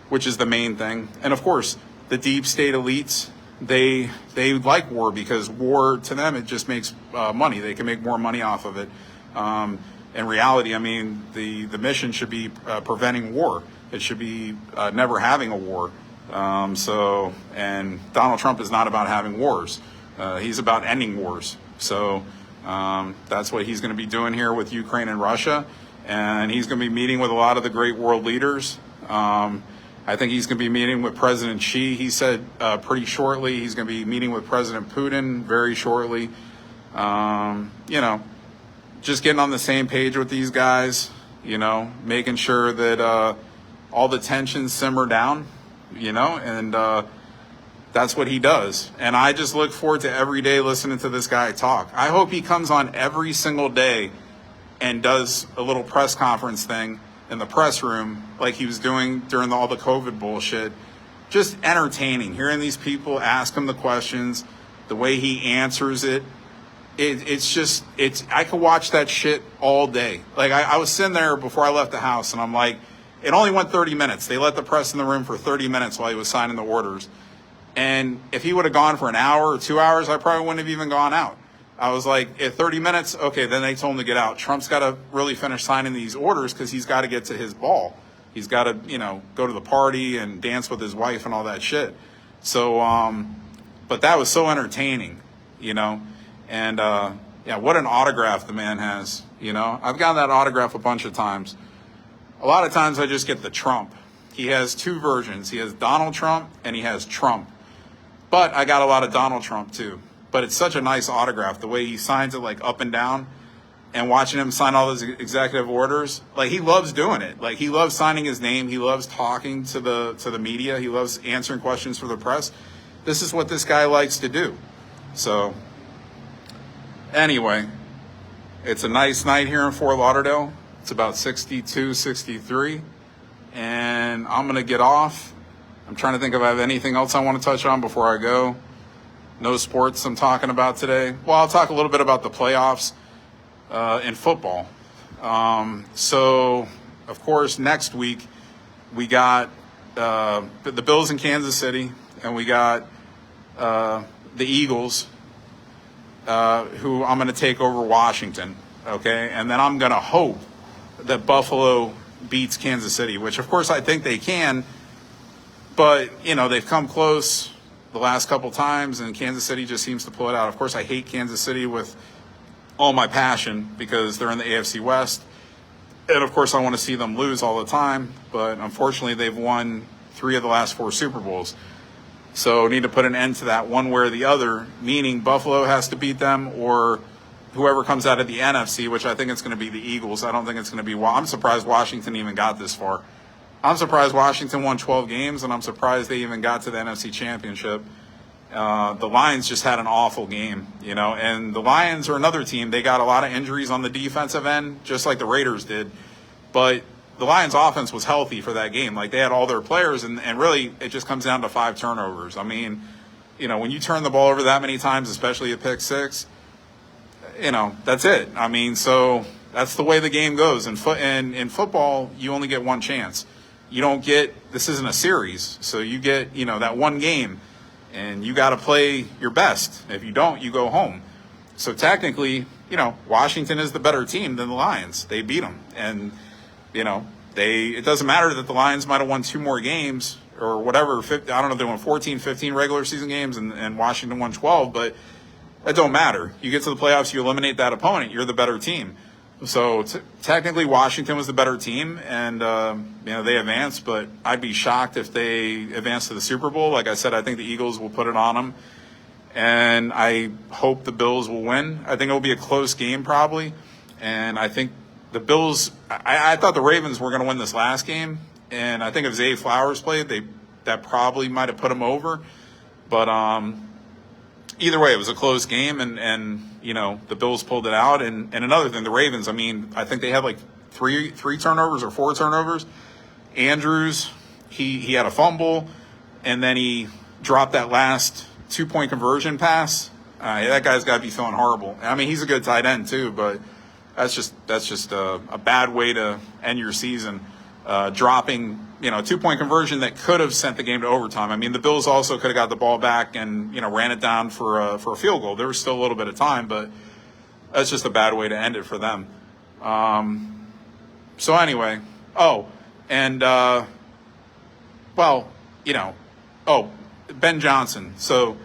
which is the main thing. And of course, the deep state elites, they like war because war to them, it just makes money. They can make more money off of it. In reality, I mean, the mission should be preventing war. It should be never having a war. And Donald Trump is not about having wars. He's about ending wars. So that's what he's going to be doing here with Ukraine and Russia. And he's going to be meeting with a lot of the great world leaders. I think he's going to be meeting with President Xi. He said pretty shortly. He's going to be meeting with President Putin very shortly. Just getting on the same page with these guys, making sure that all the tensions simmer down, and that's what he does. And I just look forward to every day listening to this guy talk. I hope he comes on every single day and does a little press conference thing in the press room like he was doing during all the COVID bullshit. Just entertaining, hearing these people ask him the questions, the way he answers it. I could watch that shit all day. Like I was sitting there before I left the house and I'm like, it only went 30 minutes. They let the press in the room for 30 minutes while he was signing the orders. And if he would have gone for an hour or 2 hours, I probably wouldn't have even gone out. I was like, at 30 minutes, okay, then they told him to get out. Trump's got to really finish signing these orders because he's got to get to his ball. He's got to, go to the party and dance with his wife and all that shit. So, but that was so entertaining, And, what an autograph the man has, I've gotten that autograph a bunch of times. A lot of times I just get the Trump. He has two versions. He has Donald Trump and he has Trump. But I got a lot of Donald Trump too. But it's such a nice autograph, the way he signs it like up and down, and watching him sign all those executive orders. Like he loves doing it. Like he loves signing his name. He loves talking to the media. He loves answering questions for the press. This is what this guy likes to do. So anyway, it's a nice night here in Fort Lauderdale. It's about 62, 63. And I'm going to get off. I'm trying to think if I have anything else I want to touch on before I go. No sports I'm talking about today. Well, I'll talk a little bit about the playoffs in football. So, of course, next week we got the Bills in Kansas City, and we got the Eagles, who I'm going to take over Washington, okay? And then I'm going to hope that Buffalo beats Kansas City, which, of course, I think they can. But, they've come close the last couple times, and Kansas City just seems to pull it out. Of course, I hate Kansas City with all my passion because they're in the AFC West. And, of course, I want to see them lose all the time. But, unfortunately, they've won 3 of the last 4 Super Bowls. So, need to put an end to that one way or the other, meaning Buffalo has to beat them or whoever comes out of the NFC, which I think it's going to be the Eagles. I don't think it's going to be – I'm surprised Washington even got this far. I'm surprised Washington won 12 games, and I'm surprised they even got to the NFC Championship. The Lions just had an awful game, and the Lions are another team. They got a lot of injuries on the defensive end, just like the Raiders did. But the Lions' offense was healthy for that game. Like, they had all their players, and really it just comes down to 5 turnovers. I mean, when you turn the ball over that many times, especially a pick six, that's it. I mean, so that's the way the game goes. In football, you only get one chance. You don't get, this isn't a series, so you get, that one game, and you got to play your best. If you don't, you go home. So technically, Washington is the better team than the Lions. They beat them. And, it doesn't matter that the Lions might have won 2 more games or whatever. I don't know if they won 14, 15 regular season games and Washington won 12, but that don't matter. You get to the playoffs, you eliminate that opponent, you're the better team. So technically Washington was the better team, and they advanced, but I'd be shocked if they advanced to the Super Bowl. Like I said, I think the Eagles will put it on them, and I hope the Bills will win. I think it will be a close game probably, and I think the Bills – I thought the Ravens were going to win this last game, and I think if Zay Flowers played, that probably might have put them over. But either way, it was a close game, and the Bills pulled it out. And another thing, the Ravens, I mean, I think they had like three turnovers or 4 turnovers. Andrews, he had a fumble, and then he dropped that last 2-point conversion pass. That guy's got to be feeling horrible. I mean, he's a good tight end too, but that's just a bad way to end your season. dropping, a 2-point conversion that could have sent the game to overtime. I mean, the Bills also could have got the ball back and, ran it down for a field goal. There was still a little bit of time, but that's just a bad way to end it for them. So anyway, Ben Johnson. So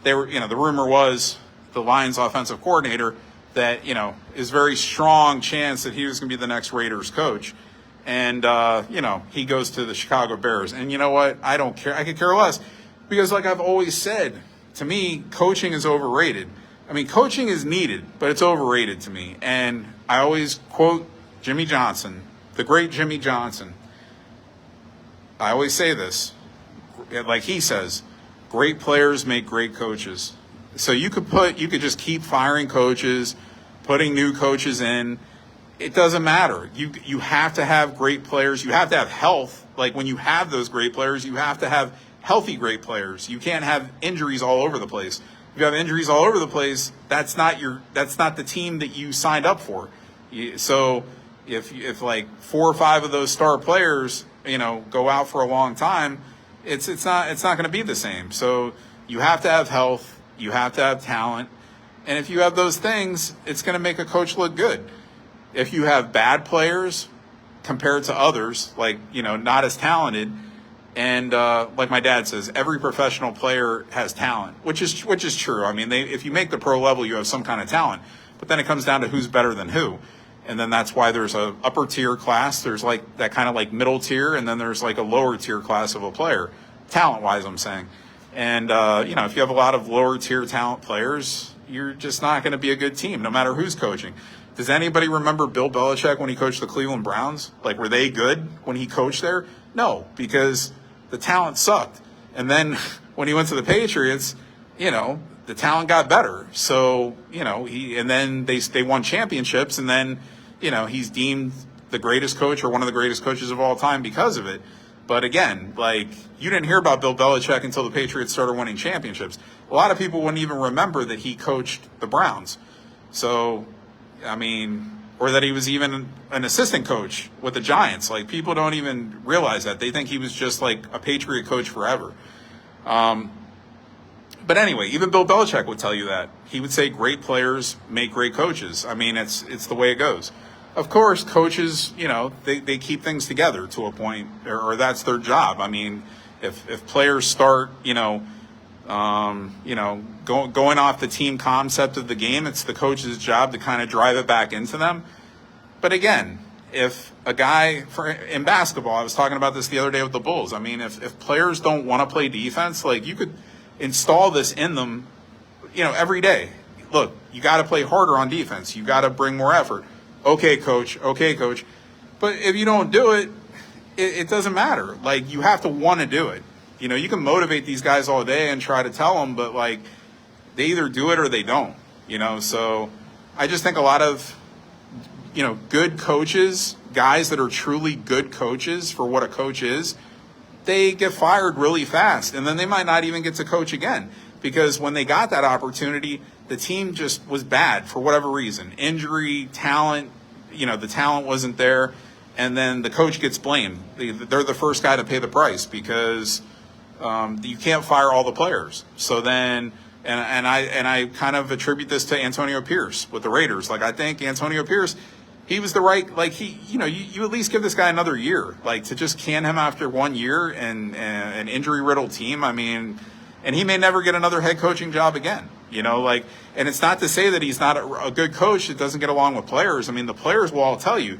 they were, the rumor was the Lions offensive coordinator that, is very strong chance that he was going to be the next Raiders coach. And, he goes to the Chicago Bears. And you know what? I don't care. I could care less because like I've always said, to me, coaching is overrated. I mean, coaching is needed, but it's overrated to me. And I always quote Jimmy Johnson, the great Jimmy Johnson. I always say this, like he says, great players make great coaches. So you could just keep firing coaches, putting new coaches in. It doesn't matter. You have to have great players. You have to have health. Like when you have those great players, you have to have healthy great players. You can't have injuries all over the place. If you have injuries all over the place, that's not the team that you signed up for. So if like 4 or 5 of those star players, go out for a long time, it's not going to be the same. So you have to have health. You have to have talent. And if you have those things, it's going to make a coach look good. If you have bad players compared to others, like, not as talented, and like my dad says, every professional player has talent, which is true. I mean, if you make the pro level, you have some kind of talent. But then it comes down to who's better than who. And then that's why there's a upper tier class. There's like that kind of like middle tier, and then there's like a lower tier class of a player, talent-wise, I'm saying. And, if you have a lot of lower tier talent players, you're just not going to be a good team, no matter who's coaching. Does anybody remember Bill Belichick when he coached the Cleveland Browns? Like, were they good when he coached there? No, because the talent sucked. And then when he went to the Patriots, the talent got better. So, and then they won championships, and then, he's deemed the greatest coach or one of the greatest coaches of all time because of it. But again, like, you didn't hear about Bill Belichick until the Patriots started winning championships. A lot of people wouldn't even remember that he coached the Browns. So, I mean, or that he was even an assistant coach with the Giants. Like, people don't even realize that. They think he was just like a Patriot coach forever. But anyway, even Bill Belichick would tell you that. He would say great players make great coaches. I mean, it's the way it goes. Of course, coaches, they keep things together to a point, or that's their job. I mean, if players start, going off the team concept of the game, it's the coach's job to kind of drive it back into them. But again, if a guy in basketball, I was talking about this the other day with the Bulls. I mean, if players don't want to play defense, like, you could install this in them, every day. Look, you got to play harder on defense. You got to bring more effort. Okay, coach. But if you don't do it, it doesn't matter. Like, you have to want to do it. You can motivate these guys all day and try to tell them, but like, they either do it or they don't, So I just think a lot of, good coaches, guys that are truly good coaches for what a coach is, they get fired really fast. And then they might not even get to coach again, because when they got that opportunity, the team just was bad for whatever reason. Injury, talent, the talent wasn't there. And then the coach gets blamed. They're the first guy to pay the price because you can't fire all the players. So then, and I kind of attribute this to Antonio Pierce with the Raiders. Like, I think Antonio Pierce, he was the right, like, you at least give this guy another year. Like, to just can him after 1 year and an injury-riddled team, I mean, and he may never get another head coaching job again. And it's not to say that he's not a good coach that doesn't get along with players. I mean, the players will all tell you,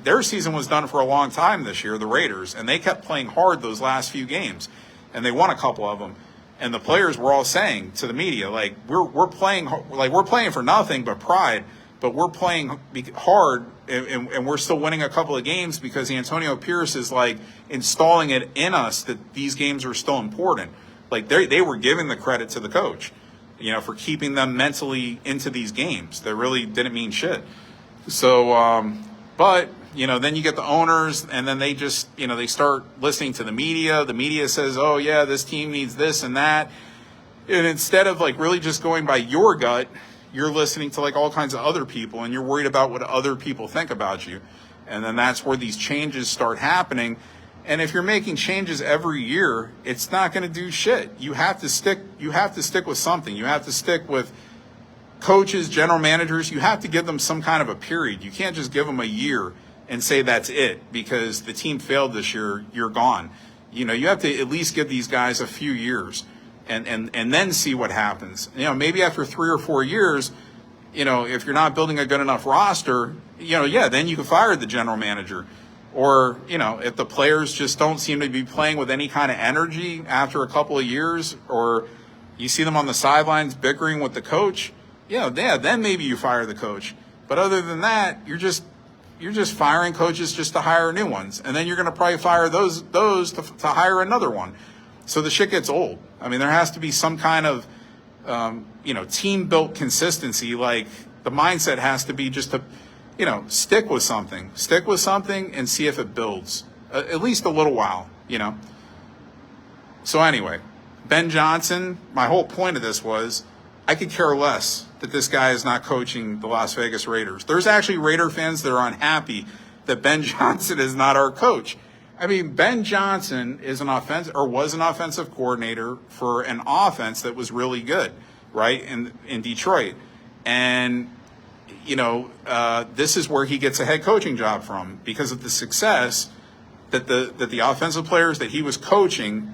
their season was done for a long time this year, the Raiders, and they kept playing hard those last few games, and they won a couple of them. And the players were all saying to the media, like, we're playing for nothing but pride, but we're playing hard, and we're still winning a couple of games because Antonio Pierce is like installing it in us that these games are still important. Like, they were giving the credit to the coach, for keeping them mentally into these games. That really didn't mean shit. So, but, then you get the owners, and then they just, they start listening to the media. The media says, oh, yeah, this team needs this and that. And instead of, like, really just going by your gut, you're listening to, like, all kinds of other people, and you're worried about what other people think about you. And then that's where these changes start happening. And if you're making changes every year, it's not going to do shit. You have to stick with something. You have to stick with coaches, general managers. You have to give them some kind of a period. You can't just give them a year and say that's it because the team failed this year, you're gone. You know, you have to at least give these guys a few years and then see what happens. You know, maybe after 3 or 4 years, you know, if you're not building a good enough roster, you know, yeah, then you can fire the general manager. Or, you know, if the players just don't seem to be playing with any kind of energy after a couple of years, or you see them on the sidelines bickering with the coach, yeah, then maybe you fire the coach. But other than that, you're just firing coaches just to hire new ones. And then you're going to probably fire those to hire another one. So the shit gets old. I mean, there has to be some kind of, you know, team-built consistency. Like, the mindset has to be just to, you know, stick with something and see if it builds at least a little while, you know. So anyway, Ben Johnson, my whole point of this was I could care less that this guy is not coaching the Las Vegas Raiders. There's actually Raider fans that are unhappy that Ben Johnson is not our coach. I mean, Ben Johnson is was an offensive coordinator for an offense that was really good, right, in Detroit. And, you know, this is where he gets a head coaching job from because of the success that the offensive players that he was coaching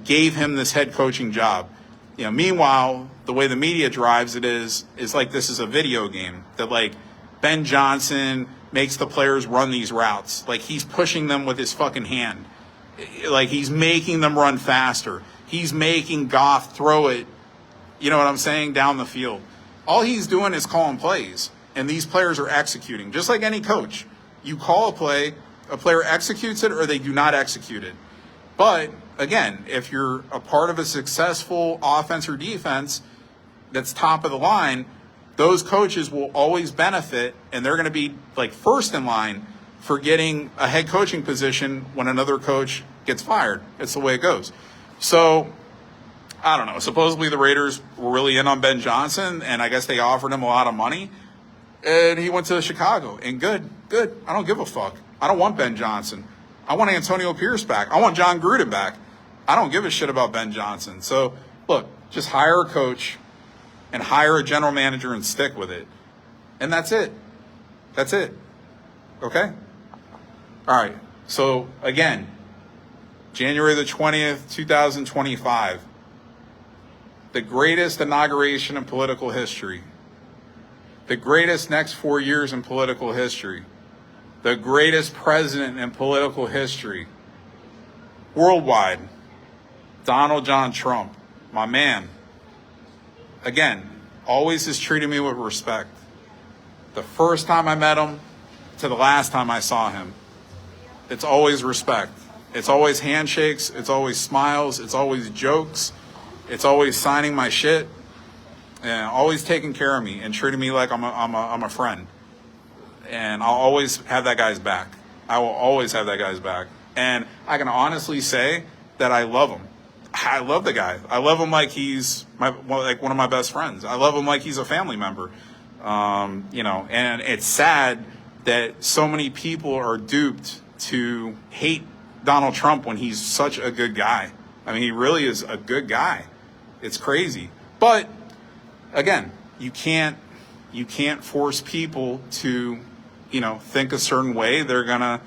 gave him this head coaching job. You know, meanwhile, the way the media drives it is like this is a video game, that like Ben Johnson makes the players run these routes. Like, he's pushing them with his fucking hand. Like, he's making them run faster. He's making Goff throw it, you know what I'm saying, down the field. All he's doing is calling plays, and these players are executing. Just like any coach. You call a play, a player executes it, or they do not execute it. But, again, if you're a part of a successful offense or defense that's top of the line, those coaches will always benefit, and they're going to be like first in line for getting a head coaching position when another coach gets fired. It's the way it goes. So, I don't know. Supposedly the Raiders were really in on Ben Johnson, and I guess they offered him a lot of money, and he went to Chicago. And good. I don't give a fuck. I don't want Ben Johnson. I want Antonio Pierce back. I want John Gruden back. I don't give a shit about Ben Johnson. So, look, just hire a coach and hire a general manager and stick with it. And that's it. Okay? All right. So, again, January the 20th, 2025, the greatest inauguration in political history, the greatest next 4 years in political history, the greatest president in political history, worldwide, Donald John Trump, my man. Again, always has treated me with respect. The first time I met him to the last time I saw him, it's always respect. It's always handshakes. It's always smiles. It's always jokes. It's always signing my shit, and always taking care of me and treating me like I'm a friend. And I'll always have that guy's back. I will always have that guy's back. And I can honestly say that I love him. I love the guy. I love him like he's like one of my best friends. I love him like he's a family member. You know, and it's sad that so many people are duped to hate Donald Trump when he's such a good guy. I mean, he really is a good guy. It's crazy. But again, you can't force people to, you know, think a certain way. They're gonna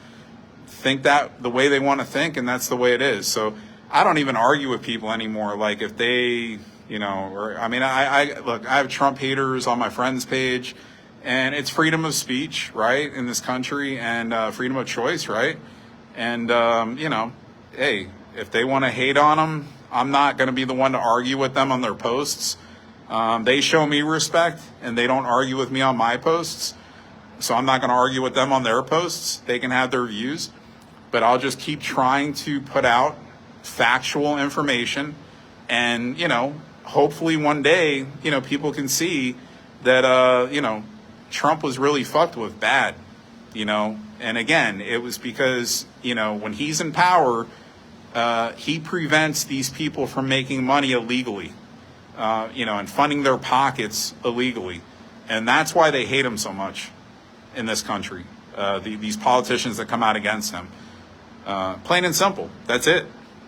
think that the way they want to think, and that's the way it is. So I don't even argue with people anymore. Like, if they, you know, or I mean, I look, I have Trump haters on my friends page, and it's freedom of speech, right, in this country, and freedom of choice, right? And you know, hey, if they want to hate on them, I'm not going to be the one to argue with them on their posts. They show me respect, and they don't argue with me on my posts, so I'm not going to argue with them on their posts. They can have their views, but I'll just keep trying to put out factual information, and, you know, hopefully one day, you know, people can see that, you know, Trump was really fucked with bad, you know. And again, it was because, you know, when he's in power, he prevents these people from making money illegally, you know, and funding their pockets illegally. And that's why they hate him so much in this country. these politicians that come out against him. Plain and simple. That's it.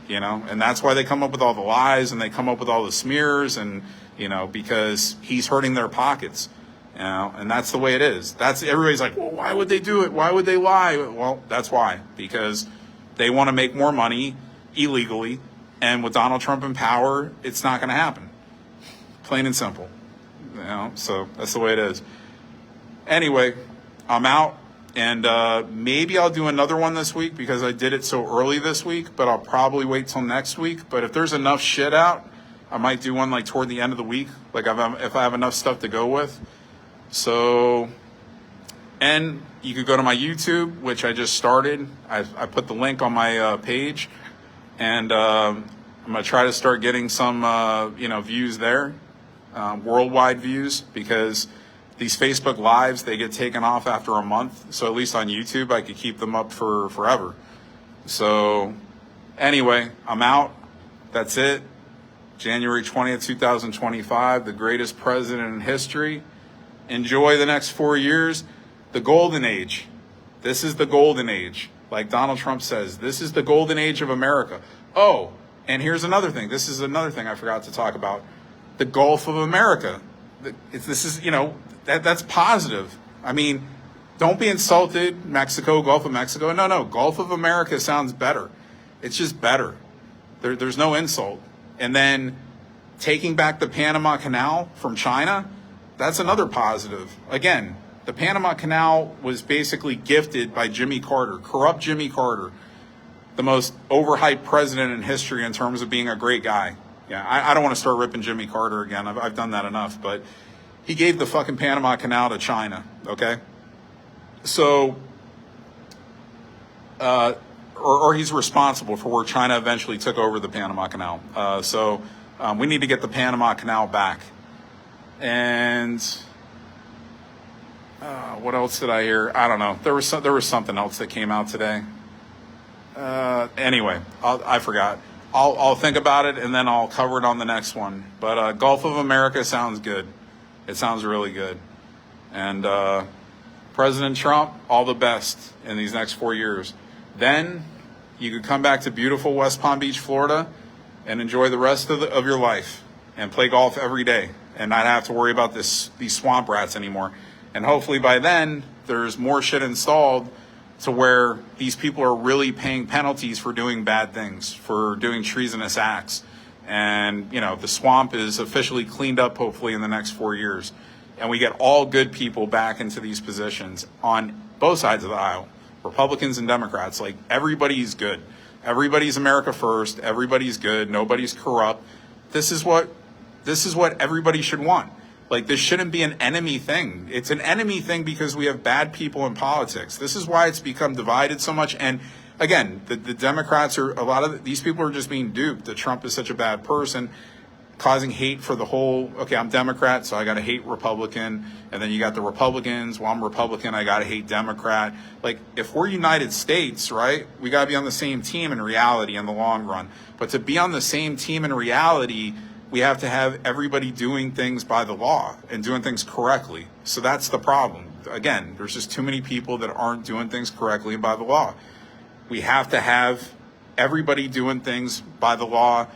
And that's why they come up with all the lies and they come up with all the smears and, because he's hurting their pockets. And that's the way it is. Everybody's like, well, why would they do it? Why would they lie? Well, that's why. Because they want to make more money illegally. And with Donald Trump in power, it's not going to happen. Plain and simple. So that's the way it is. Anyway, I'm out. And maybe I'll do another one this week because I did it so early this week. But I'll probably wait till next week. But if there's enough shit out, I might do one like toward the end of the week. Like if I have enough stuff to go with. So, and you could go to my YouTube, which I just started. I put the link on my page, and I'm gonna try to start getting some, views there, worldwide views, because these Facebook Lives, they get taken off after a month. So at least on YouTube, I could keep them up for forever. So, anyway, I'm out. That's it. January 20th, 2025, the greatest president in history. Enjoy the next 4 years. The golden age. This is the golden age. Like Donald Trump says, this is the golden age of America. Oh, and here's another thing. This is another thing I forgot to talk about. The Gulf of America. That's positive. I mean, don't be insulted. Mexico, Gulf of Mexico. No. Gulf of America sounds better. It's just better. There's no insult. And then taking back the Panama Canal from China, that's another positive. Again, the Panama Canal was basically gifted by Jimmy Carter, corrupt Jimmy Carter, the most overhyped president in history in terms of being a great guy. Yeah, I don't want to start ripping Jimmy Carter again. I've done that enough. But he gave the fucking Panama Canal to China, okay? So, or he's responsible for where China eventually took over the Panama Canal. So we need to get the Panama Canal back. And what else did I hear? I don't know. There was something else that came out today. Anyway, I forgot. I'll think about it and then I'll cover it on the next one. But Gulf of America sounds good. It sounds really good. And President Trump, all the best in these next 4 years. Then you could come back to beautiful West Palm Beach, Florida, and enjoy the rest of your life and play golf every day and not have to worry about these swamp rats anymore. And hopefully by then there's more shit installed to where these people are really paying penalties for doing bad things, for doing treasonous acts. And, the swamp is officially cleaned up, hopefully, in the next 4 years. And we get all good people back into these positions on both sides of the aisle, Republicans and Democrats. Like, everybody's good. Everybody's America first. Everybody's good. Nobody's corrupt. This is what everybody should want. Like, this shouldn't be an enemy thing. It's an enemy thing because we have bad people in politics. This is why it's become divided so much. And again, the Democrats these people are just being duped that Trump is such a bad person, causing hate for the whole, okay, I'm Democrat, so I got to hate Republican. And then you got the Republicans, well, I'm Republican, I got to hate Democrat. Like, if we're United States, right, we got to be on the same team in reality in the long run. But to be on the same team in reality, we have to have everybody doing things by the law and doing things correctly. So that's the problem. Again, there's just too many people that aren't doing things correctly and by the law. We have to have everybody doing things by the law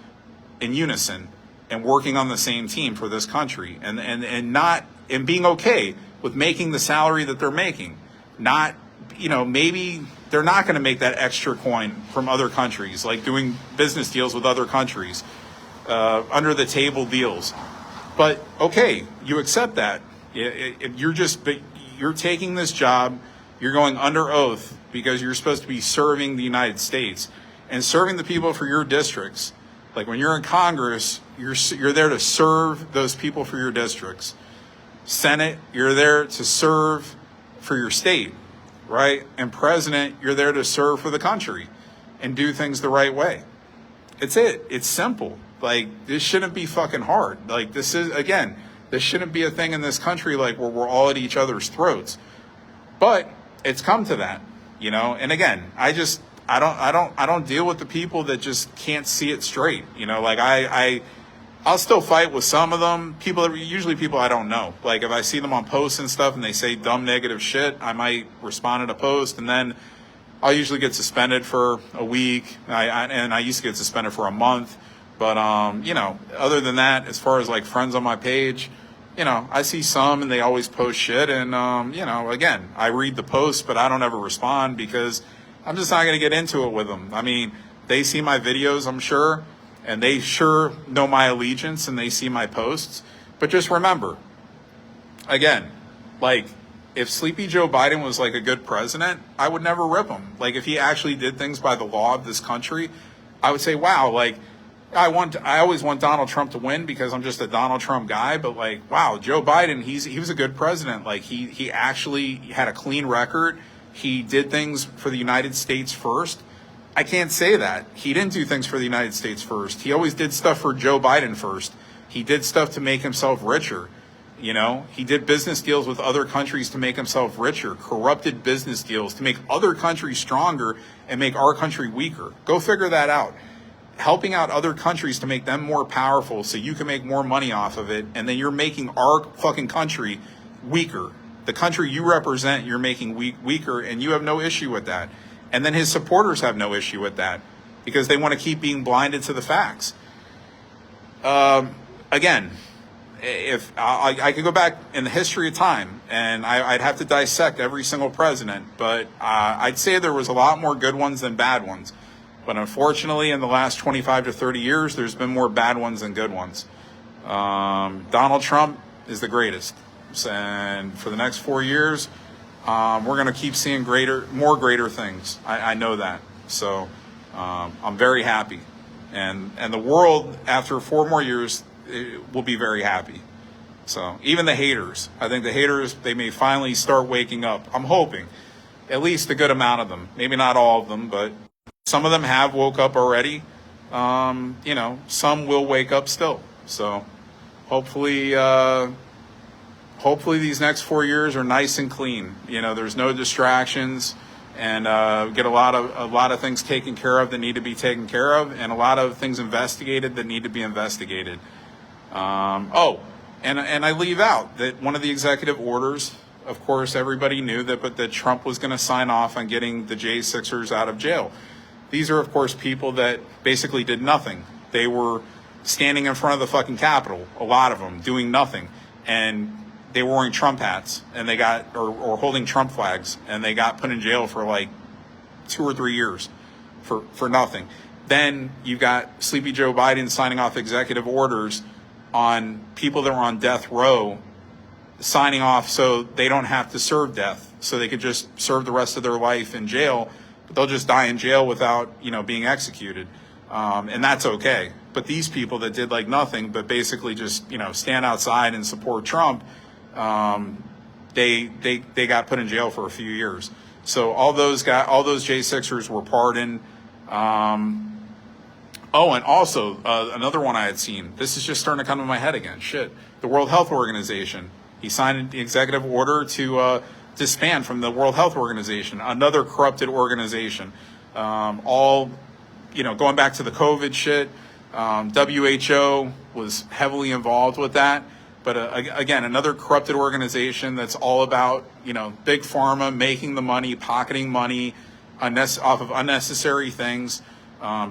in unison and working on the same team for this country and being okay with making the salary that they're making. Not, maybe they're not going to make that extra coin from other countries, like doing business deals with other countries. Under the table deals. But okay, you accept that. You're taking this job, you're going under oath because you're supposed to be serving the United States and serving the people for your districts. Like when you're in Congress, you're there to serve those people for your districts. Senate, you're there to serve for your state, right? And President, you're there to serve for the country and do things the right way. It's simple. Like, this shouldn't be fucking hard. Like, this shouldn't be a thing in this country, like, where we're all at each other's throats. But it's come to that, and again, I don't deal with the people that just can't see it straight. Like, I I'll still fight with some of them. Usually people I don't know. Like if I see them on posts and stuff and they say dumb negative shit, I might respond in a post, and then I'll usually get suspended for a week. I used to get suspended for a month. But, other than that, as far as like friends on my page, I see some and they always post shit. And, again, I read the posts, but I don't ever respond because I'm just not going to get into it with them. I mean, they see my videos, I'm sure, and they sure know my allegiance and they see my posts. But just remember, again, like, if Sleepy Joe Biden was like a good president, I would never rip him. Like, if he actually did things by the law of this country, I would say, wow, like, I always want Donald Trump to win because I'm just a Donald Trump guy. But like, wow, Joe Biden, he was a good president. Like he actually had a clean record. He did things for the United States first. I can't say that. He didn't do things for the United States first. He always did stuff for Joe Biden first. He did stuff to make himself richer. He did business deals with other countries to make himself richer, corrupted business deals to make other countries stronger and make our country weaker. Go figure that out. Helping out other countries to make them more powerful so you can make more money off of it, and then you're making our fucking country weaker. The country you represent, you're making weaker, and you have no issue with that. And then his supporters have no issue with that because they want to keep being blinded to the facts. Again, if I could go back in the history of time, and I'd have to dissect every single president, but I'd say there was a lot more good ones than bad ones. But unfortunately, in the last 25 to 30 years, there's been more bad ones than good ones. Donald Trump is the greatest. And for the next 4 years, we're going to keep seeing more greater things. I know that. So I'm very happy. And the world, after 4 more years, will be very happy. So even the haters, I think the haters, they may finally start waking up. I'm hoping. At least a good amount of them. Maybe not all of them, but some of them have woke up already. Some will wake up still. So hopefully these next 4 years are nice and clean. There's no distractions, and get a lot of things taken care of that need to be taken care of, and a lot of things investigated that need to be investigated. And I leave out that one of the executive orders, of course, everybody knew that Trump was going to sign off on getting the J6ers out of jail. These are, of course, people that basically did nothing. They were standing in front of the fucking Capitol, a lot of them, doing nothing. And they were wearing Trump hats, and they got, or holding Trump flags, and they got put in jail for like 2 or 3 years for nothing. Then you got Sleepy Joe Biden signing off executive orders on people that were on death row, signing off so they don't have to serve death, so they could just serve the rest of their life in jail. But they'll just die in jail without, being executed. And that's okay. But these people that did like nothing, but basically just, stand outside and support Trump, they got put in jail for a few years. So all those J6ers were pardoned. And also another one I had seen. This is just starting to come to my head again. Shit, the World Health Organization. He signed the executive order to disband from the World Health Organization, another corrupted organization. Going back to the COVID shit. WHO was heavily involved with that. But again, another corrupted organization that's all about, big pharma making the money, pocketing money off of unnecessary things,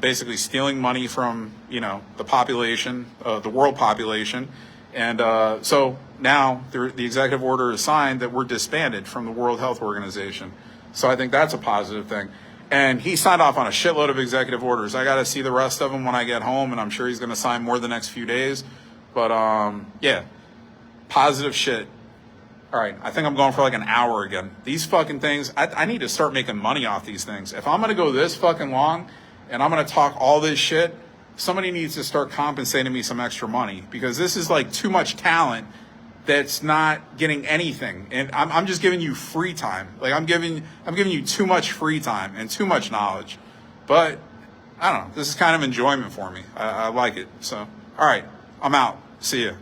basically stealing money from, the population, the world population. And so now the executive order is signed that we're disbanded from the World Health Organization. So I think that's a positive thing. And he signed off on a shitload of executive orders. I got to see the rest of them when I get home, and I'm sure he's going to sign more the next few days. But yeah, positive shit. All right, I think I'm going for like an hour again. These fucking things, I need to start making money off these things. If I'm going to go this fucking long and I'm going to talk all this shit, somebody needs to start compensating me some extra money, because this is like too much talent that's not getting anything. And I'm just giving you free time. Like I'm giving you too much free time and too much knowledge. But I don't know. This is kind of enjoyment for me. I like it. So, all right, I'm out. See ya.